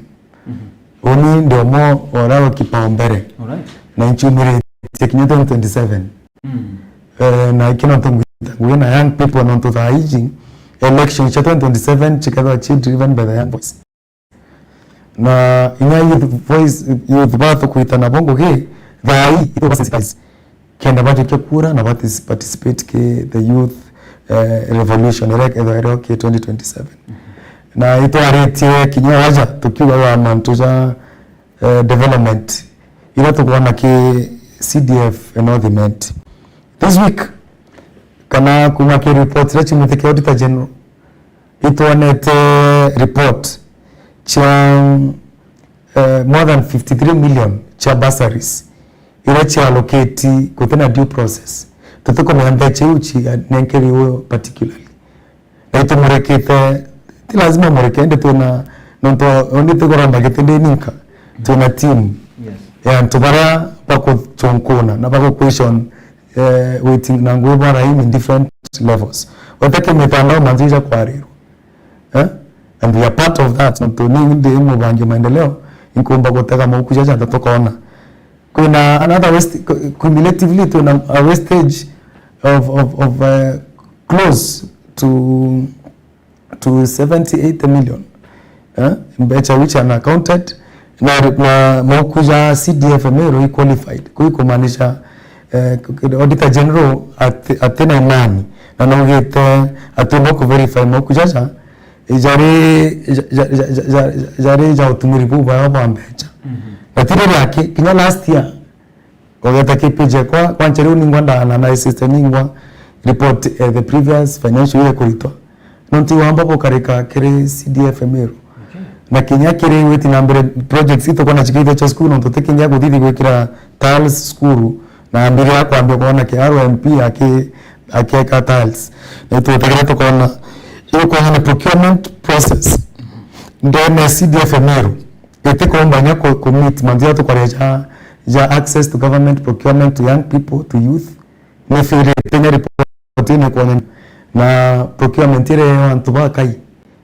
S2: oni ndio mo orao kipaumbele na nchumire tekinyo 2027 na kino tungu na young people non to the election cha 2027 chikadha driven by the young voice na ina youth bato kuitana bongo ke vai ito basi kenda bato ke kura na participate ke the youth revolution elect either ke 2027 na ito arete kinyo waja tukiwa wa mantuja development ila tukuona ke CDF and all the meant this week kana kuma ke report la chimute ke auditor general ito anete report cha more than 53 million cha bursaries ila cha allocate kutena due process tutuko mwanda cheuchi nenkeri huyo particularly na ito mrekete ti lazima mrekende tuna nonto ondi tukoramba ketende ninka tuna team ya ntubara pako chonkona na pako question waiting na nguo bara in different levels watake mitandao manzija kwa rero and we are part of that nonto ni ndio mbangi maendeleo inkomba kutaka maukujaja tatokaona kuna another waste cumulatively to a wastage of close to 78 million mbecha which are accounted na maukuja CDF mero qualified kumaanisha auditor general atena nani na nogete atemo ku verify maukuja jare ja utumiri buba wa mbecha natire yake kinya last year ogeta kipeje kwa ncheru ningwanda na system ningwa report the previous financial year kulitwa nonti wamba pokareka kere CDF mero na kinya kere weti number projects ito kona chikito cha school nonto tekinya kuthidi gwekira tiles school na ambiri yako ambe kuona ke RMP ake ka tiles na ito tekira to kona iyo kwa procurement process ndio na CDF mero ete kombanya commit mandia to kwareja ja access to government procurement to young people to youth ne fere tenya report ne kwa na procurement ile wantu ba kai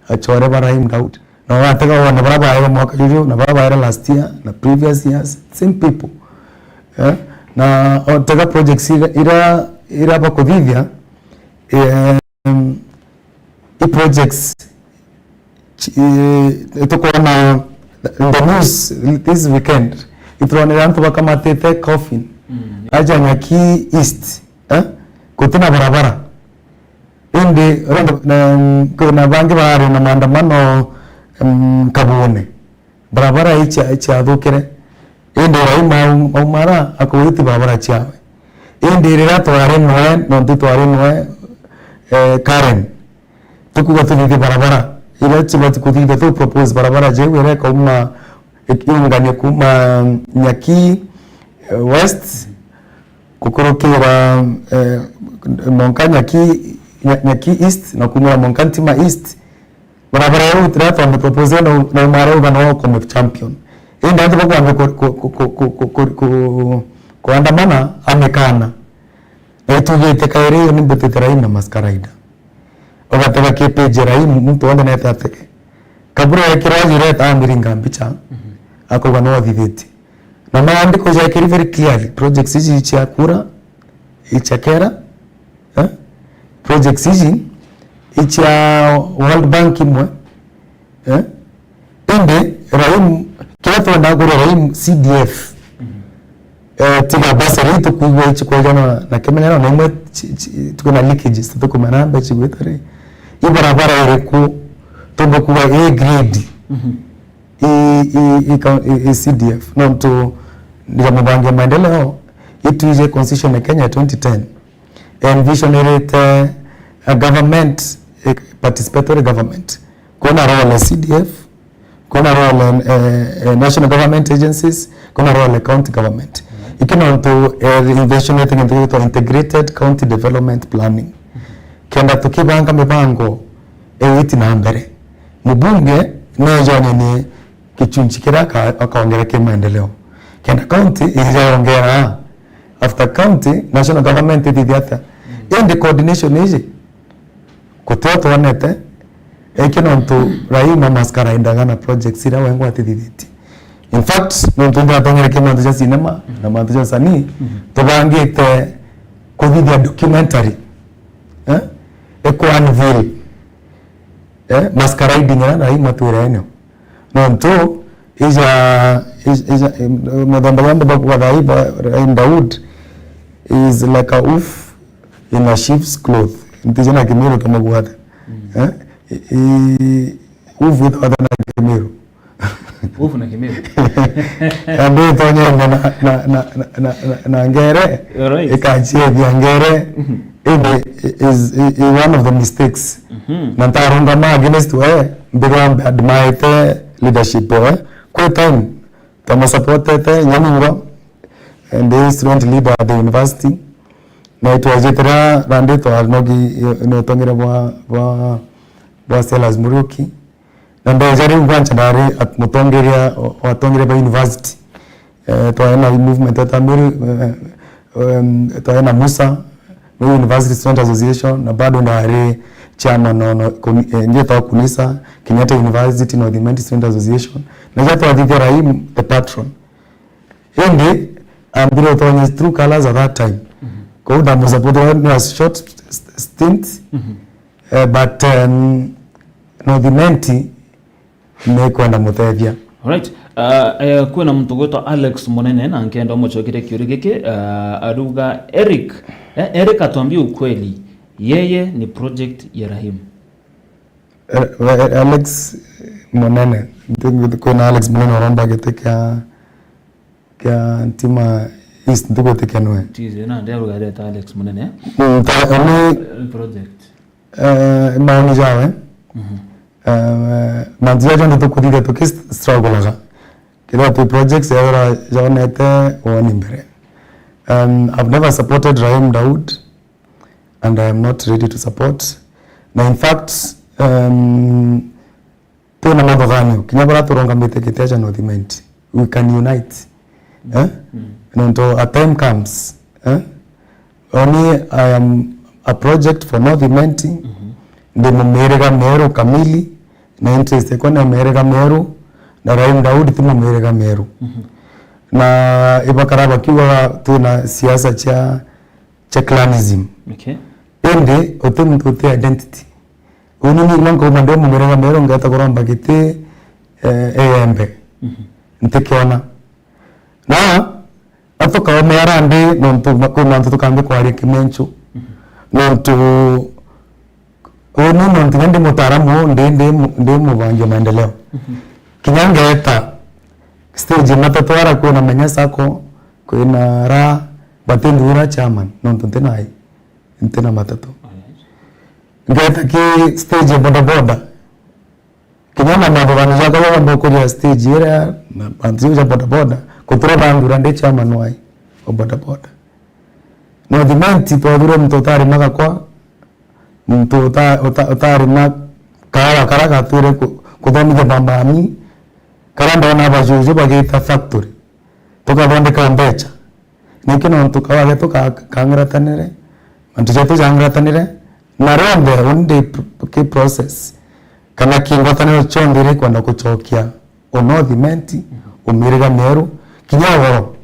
S2: achore Barahim Daud na wataka wana baraba ya mwaka juju na baraba ya last year na previous years same people na otaka projects ira ba kodivya projects ito kwa the news this weekend itronera ntu kama tete coffin aja Nyaki East kutina barabara indi kuna bangi bahari na maandamano Kabone barabara ichi adukire indi raima umara akuiti barabara chiawe indi rira tware noe nontu tware noe Karen tukuwa tuthi barabara ile chibati kuthinde tu propose barabara jewe ile kama ikiungane kuma Nyaki West kukorokera Monka Nyaki East na kumura Monkantima East barabara hiyo trata ame propose na umara ugana como champion enda ndipo kwa kuandamana amekana etugete kairi ni butitera ina maskaraida ogataka kepeje rai mtu wanda na tateke kabura ya kiraji reta amiringa mbicha ako gano viviti na maandiko ya kiri very clearly projects hizi cha kura ichakera projects hizi icha World Bank imwe ende rai kila tuanda goro rai CDF tiga basari to kuiwe chiko jana na kemenera na mwe tukuna leakages tuko manamba chigwetare ibarabara ireku tumbo kuwa A grade CDF nonto ndio mbange maendeleo ituje constitution ya Kenya 2010 envisioned a government participatory government kuna role CDF kuna role national government agencies kuna role county government ikina to envisioned into integrated county development planning kenda tukibanga mipango ewiti na mbere mubunge nejo ni kichunchikira akaongera ke maendeleo kenda county ijaongera after county national government ithiata in the coordination hizi kutoto wanete Kino ntu Raima maskara indagana project sira wengo atithithiti. In fact, ntu ndatongere kema ntu cinema na mantu cia sanii tubangite kuthithia documentary unveil masquerading na Raima twirene no ntu ija madambaganda bakwa Raima Daud is like a wolf in a sheep's cloth. Ntijana Kimiru kama guhata wolf with other na Kimiru
S1: wolf na Kimiru
S2: ambaye tonye na ngere ikachie vya ngere is one of the mistakes na ntarunga ma against we mbigwa admire leadership kwa time tama supported nyamunga and the student leader at the university na itwajetera randito alnogi no tongera bwa Silas Muruki na ndo jari ngwancha ndare at mutongeria watongere ba university twaena movement at Amiri twaena Musa no University Student Association na bado ndare chairman no nje ta kunisa Kenyatta University no the Mental Student Association na jato adithia Raim the patron ende ambiro tonya true colors at that time kwa unda support a short stint but no the menti ne kwenda muthethia.
S1: Alright, kuna mtu gwetwa Alex Monene na nkenda muchokire kiurigiki aruga Eric atuambie ukweli yeye ni project ya Rahim.
S2: Alex Monene kuna Alex Monene romba getekea ntima East ndiko tekenwe
S1: tize na ndio aruga Alex Monene project maoni jawe manzia ndo tukuthithia struggle ga kila tu projects ya jaonete woni mbere. I've never supported Rahim Daud and I am not ready to support. Na in fact tuna madogano kinyabara turonga mbete kiteja no dement we can unite until a time comes only I am a project for North Imenti ndi mumerega Meru kamili na interest ekona mumerega Meru na Rahim Daud timu mumerega Meru na ibakaraba kiwa tuna siasa cha clanism ende otem tote identity ununi mango mando mumerega Meru ngata koramba gite embe ntekiona na atoka wa merande nonto makona nto kambe kwa ari kimencho nonto ono nonto ndi mutaramu ndi mubanje maendeleo kinyanga eta stage matatwara kuna manyasa ako kuna ra batendura chairman nonto tenai ntena matato ngeta ki stage boda kinyama mabana zako wa mboko ya stage era na bantu ya boda kutura bandura ndi chairman wai boda no dimanti poduro mtotari maka kwa mtu utari na karaga ture kuthomithia bambani karanda na bajuju bagita factory tukabondeka mbecha nikino mtu kawage tukangaratanire mantu jetu jangaratanire na ronde undi ki process kana kingotaniro chondire kwenda kuchokia onothimenti umirega Meru kinyagoro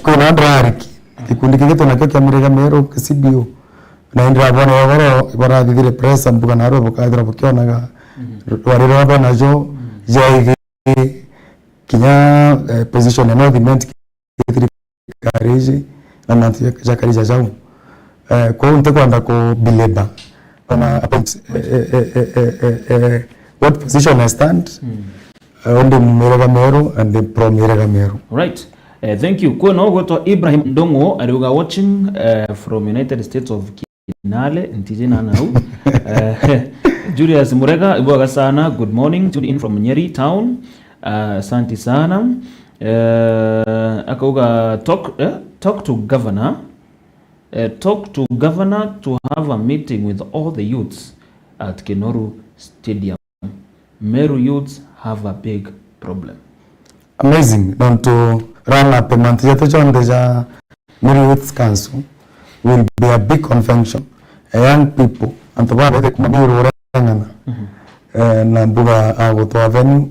S1: kuna ndariki kikundi kigito nakyo kya Mirega Meru CBO na indra bona yogoro ibara thire press mbuga naro bukadira bukionaga wariro bana jo jai kinya position ya North Garage na nanti ya Karija jau kwa unte kwenda ko bileba na what position I stand on the Mirega Meru and the pro Mirega Meru. Right. Thank you. Kwa no goto Ibrahim Ndongo aliuga watching from United States of Kinale ntijina nau Julius Murega ibuaga sana, good morning, tuned in from Nyeri town. Asante sana. Akauga talk to governor to have a meeting with all the youths at Kenoru Stadium. Meru youths have a big problem.
S2: Amazing. Don't to run up a month yet the Meru Youth Council will be a big convention. Young people and the ngana na mbuga agutwa venue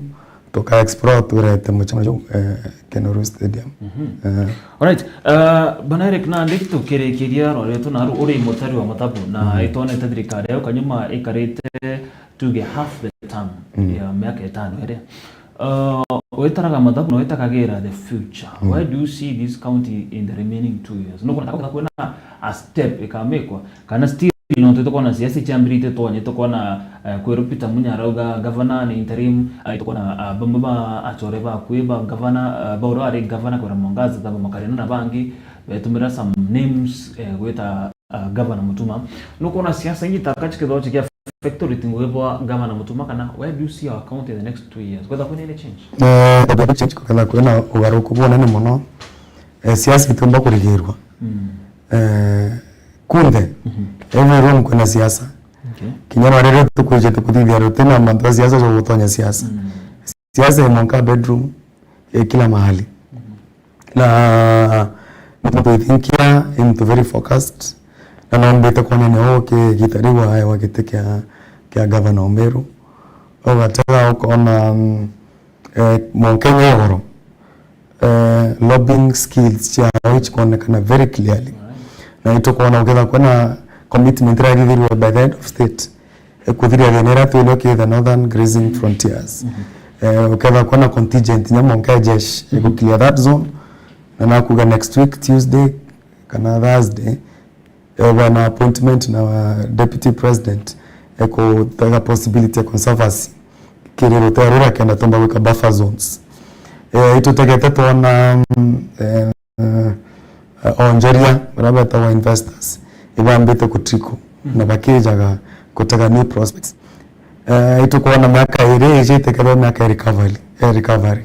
S2: toka explore turete muchano Kenoru Stadium.
S1: Alright, bana Eric na ndikito kirekiria roreto na uri mutari wa matabu na itone thirikari yao kanyuma ikarite tuge half the term ya miaka 5 ere wetaraga matabu no wetakagera the future. Why do you see this county in the remaining 2 years? No kuna a step ikamekwa kana still no tuko na siasa chambirite tonye tuko na kwerupita munyarauga governor ni interim tuko na bamba achoreba kuiba governor baurare governor kwa Mwangaza taba makarena na bangi betumira some names gweta governor Mutuma no kuna siasa ngita kachike doche kia factory tingwebwa governor Mutuma kana where do you see our county in the next 2 years whether kuna any change
S2: the change kwa kuna ugaruku bona ni muno siasa itumba kurigirwa kunde every room kuna siasa kinyama rere tukuje tukudithia rutena mambo siasa zo gutonya siasa siasa imonka bedroom kila mahali na mtu thinkia into very focused na naomba kwa nene okay gitariwa haya wakitekea kia governor Omeru au hata ukoona Mkenya horo lobbying skills cha which kuonekana very clearly na itokuona ukitha kuna commitment ragithirwe by the head of state kuthiria genera tuloke the northern grazing frontiers ukitha kuna contingent nyamo nkajesh ku clear that zone na nakuga next week Tuesday kana Thursday when appointment na deputy president eko the possibility of conservancy kirero terora kenda tomba weka buffer zones itotegete tuona onjeria barabata wa investors ibambite kutriko na bakijaga kutaka new prospects itakuwa na miaka ile ijetekero miaka recovery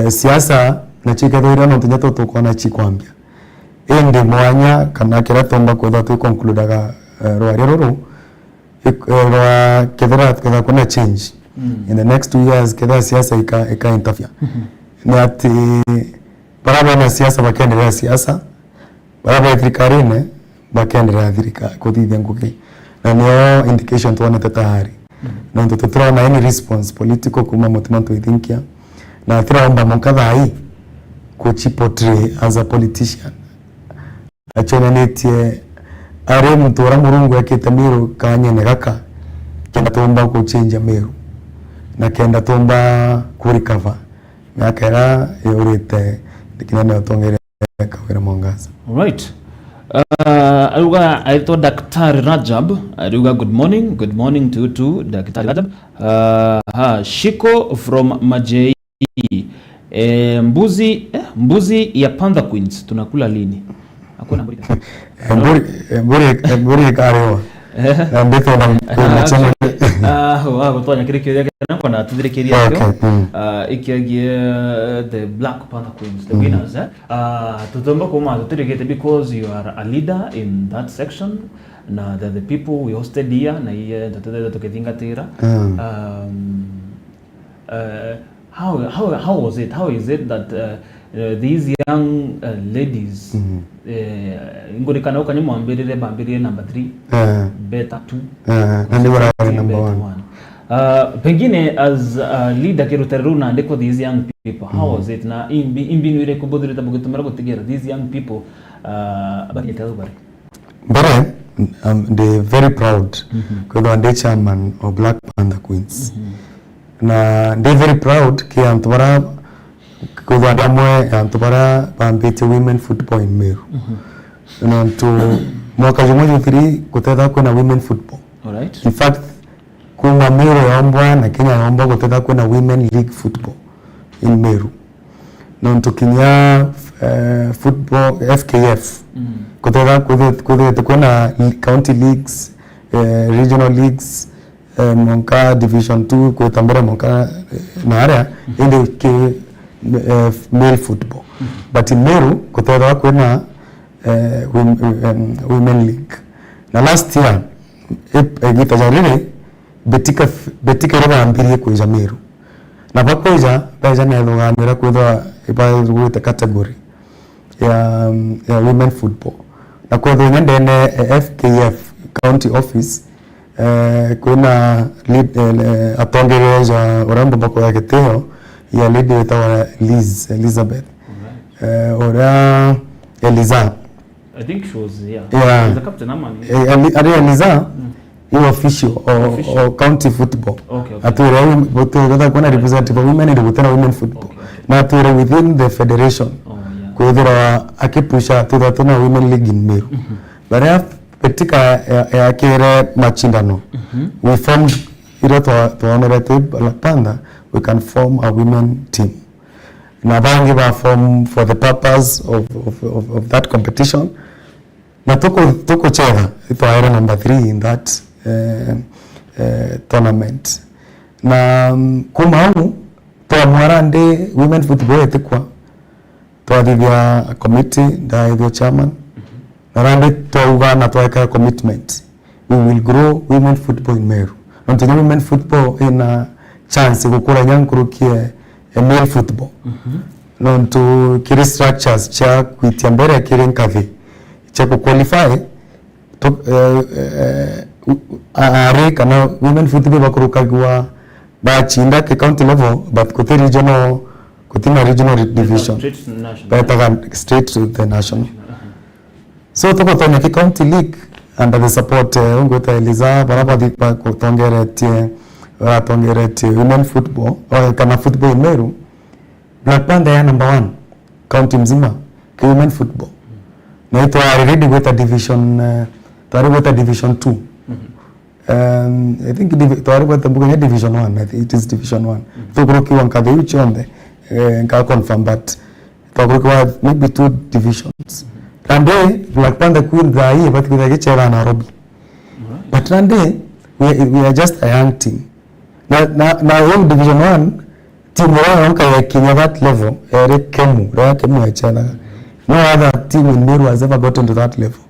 S2: siasa na chikadhira no tunyato tuko na chikwambia ende mwanya kana kira tomba kwa tu concludaga rwarero rwa kedra kada kuna change in the next 2 years kedra siasa ika interfere ni ati baraba na siasa bakendelea siasa baraba thirikarine bakendelea thirika kuthithia ngugi na niyo indication tuone tatahari na ndo tutrona any response political kuma mutima tuithinkia na tiraomba mukadhai kuchiportray as a politician achonenetie are mtura murungu yakita Meru kanyene gaka kenda tomba ku change Meru na kenda tomba ku recover na kera yorite dikina otongere kawira Mwangaza.
S1: Right. Aruga aito Daktari Rajab aruga good morning to Daktari Rajab. Shiko from Majei. Mbuzi ya Panda Queens tunakula lini? Hakuna
S2: mburi karewa na ndito na chama
S1: wa tonya kirikio kwa na tudirikiria kio ikiagia the Black Panther Queens the winners tutomba kuma tutirigete because you are a leader in that section na the people we hosted here na iye tatete tukithingatira how was it, how is it that these young ladies ngorikana ukanyuma ambirire bambirire number 3 beta 2
S2: and they were number 1
S1: pengine as leader kiruteruna ndiko these young people how was it na imbinu ile kubudhirita bugitumira gutigera these young people
S2: but they very proud because they chairman of Black Panther Queens na they very proud ki antwara kwa damwe antwara bambite women football in Meru na to mwaka jumoja 3 kutenda kuna women football.
S1: Alright.
S2: In fact kuma Meru yaombwa na Kenya yaombwa kutenda kuna women league football in Meru na tukinya football FKF kutenda kuna county leagues regional leagues monka division 2 kwa tambara monka na area inde ke male football but in Meru kutoka kuna women league na last year gita jarire betika roba ambirie kwa Meru na bakoja baja na ndoganira kwa iba category ya women football na kwa ndene FKF county office kuna lead atongereja orambo bako ya Gitio ya lead wetawa Elizabeth ora Eliza.
S1: I think she was yeah. The captain amani.
S2: Eliza you official or county football.
S1: Okay.
S2: Atore boto kuna representative of women and women football.
S1: Okay.
S2: Na atore within the federation. Kuithira akipusha tutatuna women league in Meru. Bara petika ya kere machindano. We formed to honorable Black Panther, we can form a women team. Na bangi ba form for the purpose of that competition. Na tuko chera ito era number 3 in that tournament. Na kumau to mwarande women football etikwa to adivya committee da the chairman. Narande to uga na to commitment. We will grow women football in Meru. Until women football in a chance gukura nyankurukie male football. To kiri structures cha kuitiambere kiri nkavi cha qualify to are kana women football bakuruka gwa ba chinda ke county level but kote regional division straight to the national. So to kotone ke county league under the support ungota Eliza barabadi pa tongerete women football or kana football in Meru. Black Panther ya number 1 county mzima ke women football. Na ito already with a division division 2. I think division 1. I think it is division 1. To groki wankade uchonde nka confirm but to groki maybe 2 divisions. Rande Black Panther queen gai but kita kichera Nairobi. But rande we are just a young team. Na division 1 team wanka ya Kenya that level Kemu ya chana. No other team in Meru has ever gotten to that level.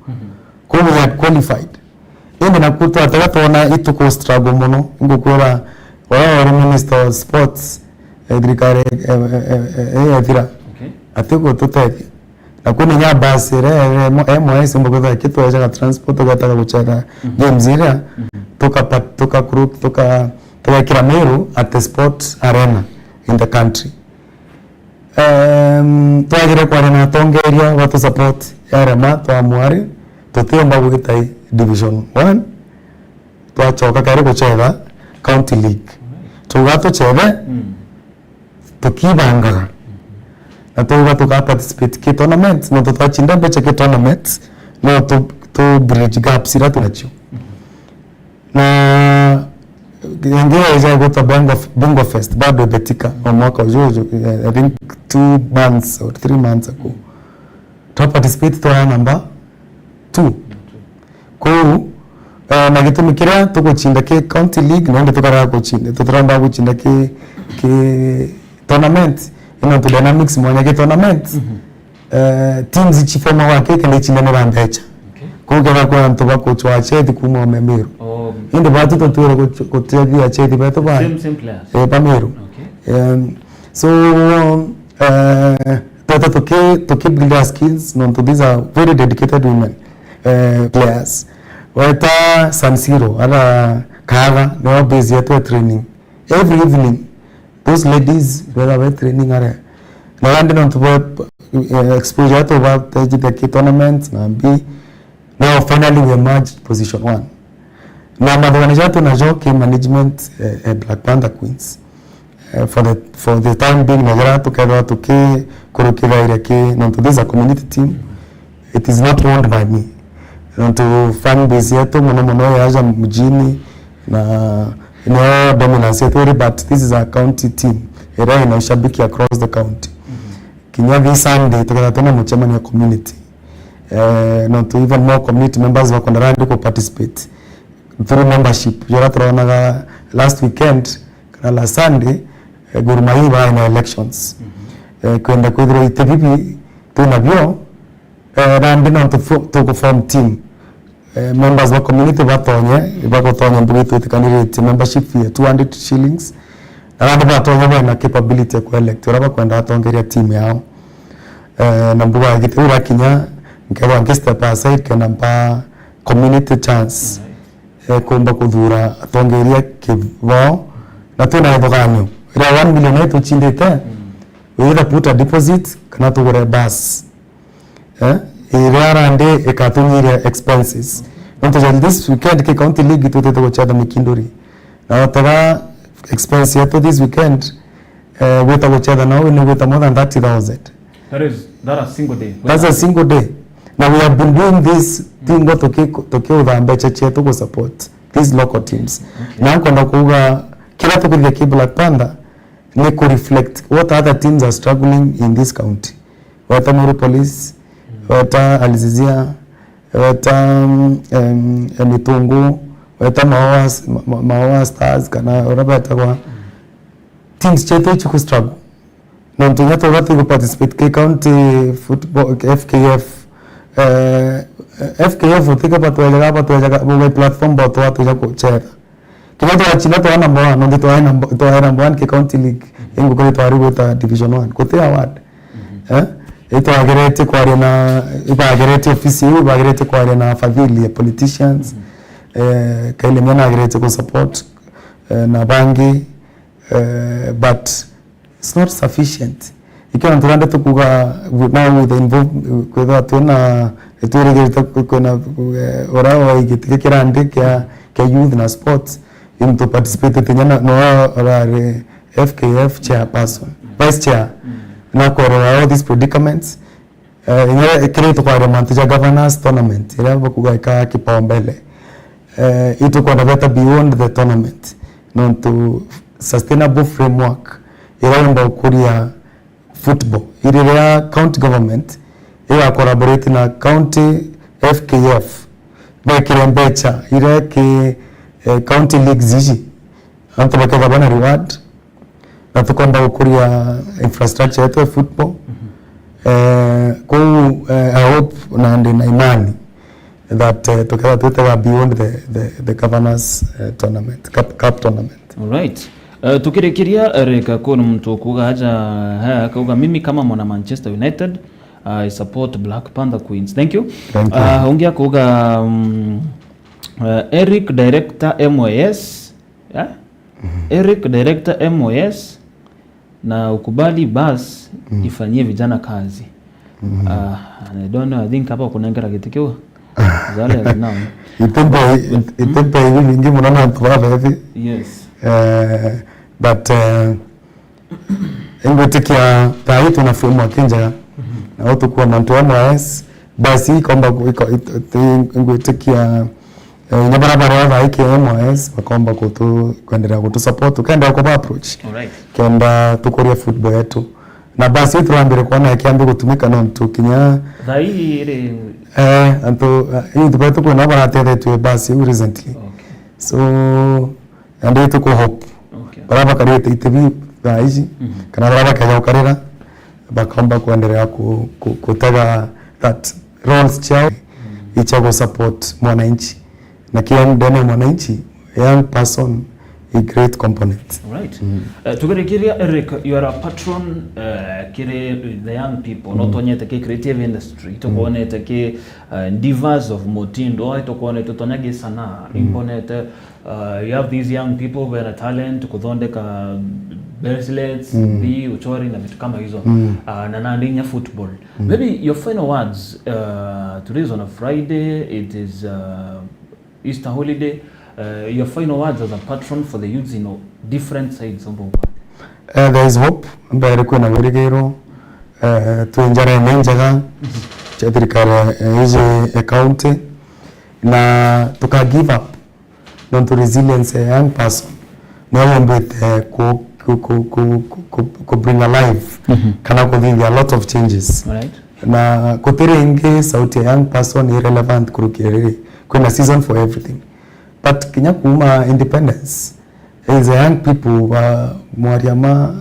S2: We had qualified. Indi nakuta atatuona ituko struggle mono ngukura wa minister of sports agrikare athira. Atiko tutete. Nakuni nya basi MOS mbogoza kitu ya transport gataka kuchaka games ile toka group toka kila Meru at the sport arena in the country. Tuagire kwa na tongeria watu support yarema to amwari tutemba bugitai division 1 tuachoka kare kucheza county league tugato chebe tukibanga na tugato ka participate ki tournament no tutachinda beche ki tournament no to bridge gaps ira tunacho na ngine iza gota Bongo Fest bado betika mwaka ujojo I think 2 months or 3 months ago to participate to number 2 ko na gitumikira tukuchinda ke county league nende tukara kuchinda tutaramba kuchinda ke tournament ino to dynamics mwanya ke tournament teams ichifoma wake kende chinda na rambecha ko gaba kwa mtoba coach wa cheti kumwa Meru. Inde batu tutuwe kutia cheti bato ba
S1: same players
S2: Meru. So to keep their skills no to these are very dedicated women players. Wata San Siro ala kaga they are busy at training every evening. Those ladies were training are na wande no to exposure to about the tournaments na be now finally we emerged position 1. Na madhanisha tunajoke management Black Panther Queens for the time being najara tukadwa tuke kurukira ireke no to this a community team. It is not owned by me. No to fan base yetu mono yaja mjini na ina dominance yetu but this is a county team. Era ina shabiki across the county. Kinyavi Sunday tukatana mchama ya community. Not to even more community members wako ndarandi ko participate through membership. Yora tunaona last weekend kana la Sunday Gor Mahia ina elections. Kwenda kudro itevipi tunavyo randi na to form team. Members wa community bako tonye mbugitu candidate membership fee 200 shillings. Randi batonye na capability ya elect. Yora kwenda tongeria team yao. Na mbuga gite kinya nkewa ngesta pa side kana pa community chance kumba kuthura tongeria kivao na tuna ethoganyo ira 1 million eto chindite we either put a deposit kana tugure bus ira rande ikatunyiria expenses nto ja this weekend ke county league tutete gochada Mikindori na taga expense yetu this weekend with gochada now we with more than 30,000.
S1: That a single day.
S2: That's a single day. Now we have been doing this thing tokio udhambe chetu go support these local teams. Na kwenda kuga kila tukuja Black Panther ni ku reflect what other teams are struggling in this county. Wata Muru Police, wata Alizizia, wata Mitungu, wata Maoa Stars kana urabata kwa teams chetu chiku struggle. Na mtunyato watu ku participate ke county football FKF FKF utika patuajaga mobile platform boto watu ya kucheza kama tu achina to number 1 ndo to number 1 ke county league ingo kwa to aribu ta division 1 kote award ito agerete kwa arena iba agerete ofisi iba agerete kwa arena fadhili politicians kaile mwana agerete ku support na bangi but it's not sufficient. Ikiwa turanda tukuga now with involve kwa tuna turegereta kuna orawa igitikira ndike ya youth na sports into participate tena no orare FKF chairperson vice chair na kwa all these predicaments ile kireto kwa mantaja governance tournament ile bakuga ka kipaumbele ito kwa data beyond the tournament no to sustainable framework ile ndo kuria football ile ya county government ile collaborate na county FKF bakire mbecha ile ke county league zishi anto bakega bana reward na tukonda ukuria infrastructure yetu football I hope na imani that together tutaba beyond the governance tournament cup tournament.
S1: All right. Tukirekiria reka kuna mtu kuga haja kuga mimi kama mwana Manchester United I support Black Panther Queens. Thank you. Ungia kuga Eric director MOS Eric director MOS na ukubali bus ifanyie vijana kazi. I don't know, I think hapa kuna ngara kitikiwa zale now itempa hivi vingi mnaona mpaka hivi. Yes.
S2: But ingotikia tai tuna framework nja na watu kwa mantu wa MOS basi kwamba ingotikia ina barabara ya hiki MOS wakomba kuendelea kutu support ukaenda kwa approach.
S1: Alright.
S2: Kenda tukoria football yetu na basi tuambire kwa na kiambi kutumika na mtu kinya
S1: dhai ile
S2: anto hii tupato kwa na bana tu basi recently.
S1: Okay.
S2: So and tuko hope.
S1: Okay.
S2: Baraba karete itivi baizi kana baraba kaja ukarira bakomba kuendelea kutega that roles chao ichago support mwananchi na kia ndani mwananchi young person a great component.
S1: Right. Tugerekiria Eric, you are a patron kire the young people not only the creative industry to kuone take divas of motindo to kuone to tonage sana imponete you have these young people with a talent kudhonde ka bracelets bi uchori na vitu kama hizo na nandinya football. Maybe your final words today is on a Friday, it is Easter holiday. Your final words as a patron for the youths in different sides of Boba.
S2: There is hope. Mbere kuna wirigero tuenjara menjaga chadirikara hizi account na tuka give up don't to resilience a young person no one ko bring alive kana ko there a lot of changes.
S1: Right.
S2: Na kuterenge sauti young person irrelevant kurukere kuna season for everything. But Kenya kuma independence is a young people wa Mwariama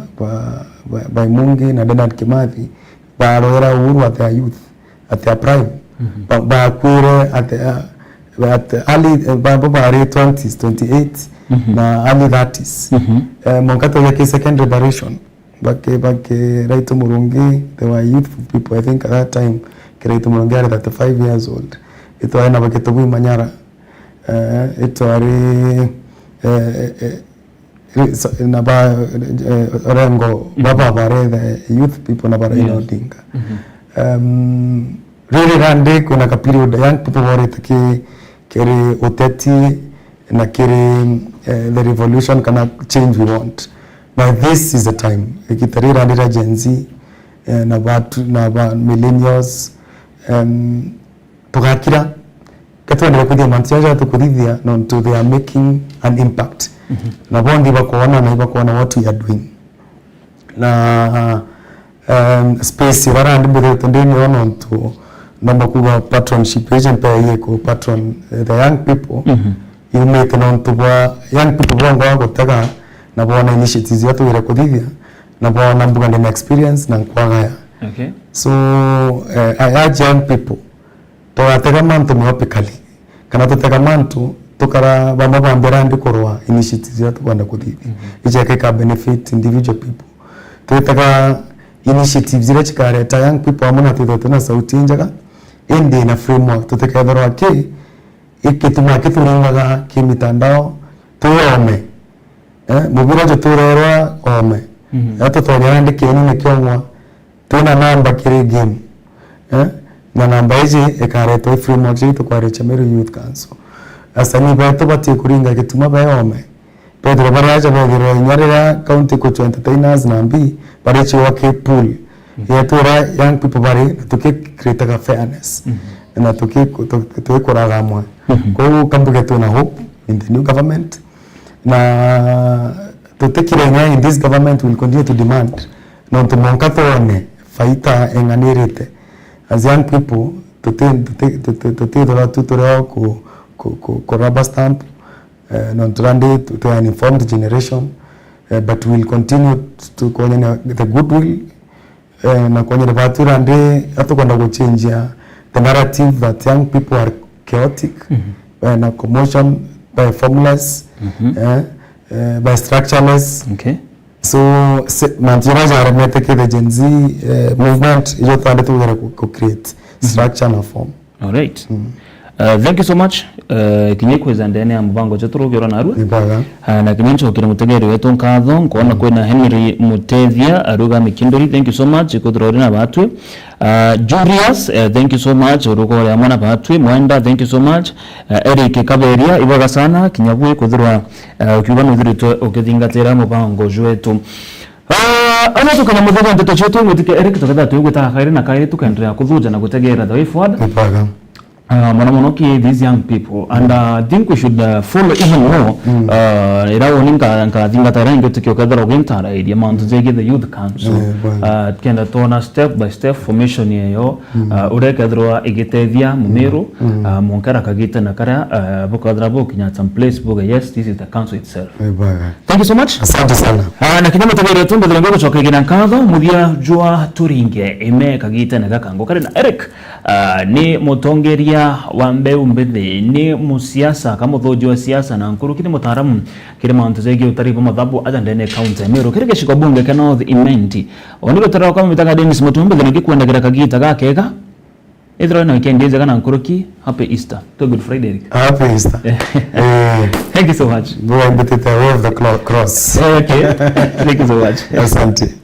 S2: by Mungi na Bernard Kimathi ba roera uhuru at their youth at their prime ba kwere at early ba 20s 28 na early 30s monkato yake second liberation bake Raito Murungi they were youthful people. I think at that time Raito Murungi was 35 years old. Ito aina bake Tobu Manyara itwari naba orengo baba bare the youth people naba Raila Odinga. Really rande kuna ka period young people were kiri uteti na kiri the revolution kana change we want. Now this is the time. Ikitari rande Gen Z na millennials tukakira katwende kudia mantiaja tukudithia no to they are making an impact. Na bondi bakuona what we are doing. Na space varandi bude tendeni ono to namba kuba patronship agent pa yeko patron the young people. You make non to ba young people bongo gotaka na bona initiatives yatu ira kudithia na bona mbuga ndema experience na nkwagaya.
S1: Okay.
S2: So I urge young people to atega manto mwapikali kana tutega manto tukara bamba bambera ndikorwa initiatives yatu kwanda kudithia ije ka benefit individual people tutega initiatives zile chikareta young people amuna tutotona sauti njaga indi na framework tutekethorwa ki ikituma kituringaga kimitandao tuome mubira jo turerwa ome ato twanya ndike ni kyongwa tuna namba kiri game na namba hizi ekareto framework jitu kwa Meru Youth Council asani bato bati kuringa kituma bayome pedro baraja bagiro nyarira county ko entertainers na mbi barichi wake pool yatura young people bari tuke create a fairness na tuke kuraga mwa kwa kambuge tuna hope in the new government na tutekirenya in this government will continue to demand no to monkatone faita enganirite as young people tutora ku rubber stamp no turande to an informed generation but will continue to kwenye the goodwill na kwenye baturande atokwenda kuchange the narrative that young people are chaotic na commotion by formless by structureless.
S1: Okay.
S2: So Manjiraja Aramete the Gen Z movement is trying to create structure and form.
S1: All right. Thank you so much. Kinye kweza ndene ya mbango cheturu vyora narua.
S2: Ibaga.
S1: Na kimincho kina mutegeri wetu nkadho. Kuona kwena Henry Mutethia Aruga Mikindori. Thank you so much. Kudurori na batwe. Julius, thank you so much. Uruko ya mwana batwe. Mwenda, thank you so much. Eric Kaberia, ibaga sana. Kinyabue kudurwa ukiwanu dhiri ukithinga tera mbango juetu. Ana tukana mutega ndeto chetu ngutike Eric tukada tuyugutaka kaire na kaire tukaendelea kudhuja na kutegera the way forward.
S2: Ibaga.
S1: Manamonoki these young people and I think we should follow even more irawo nka thinga tarangi tukiokedera ogentara area mount zege the youth council kenda tona step by step formation yeyo urekedrwa igitethia mumiru munkara kagita na kara bukadra bukinya some place buga yes this is the council itself. Thank you so much.
S2: Asante sana.
S1: Na kinyama tugere tumbe drengo kuchoka gina nkadho mudia jua turinge ime kagita na gakango kare na Eric ni mutongeria wambe umbethi ni musiasa kama thoji wa siasa na nkuru kini mutaramu kile mantuzegi utaribu madhabu aja ndene county ya Meru kile keshiko bunge ka North Imenti oniko tarawa kama mitaka Dennis Mutumbe dhini kuenda gira kagita gakega idro na weekend kana nkuru ki happy Easter to Good Friday.
S2: Happy Easter.
S1: Thank you so much.
S2: Go and beat the way of the cross.
S1: Okay. Thank you so much.
S2: Asante.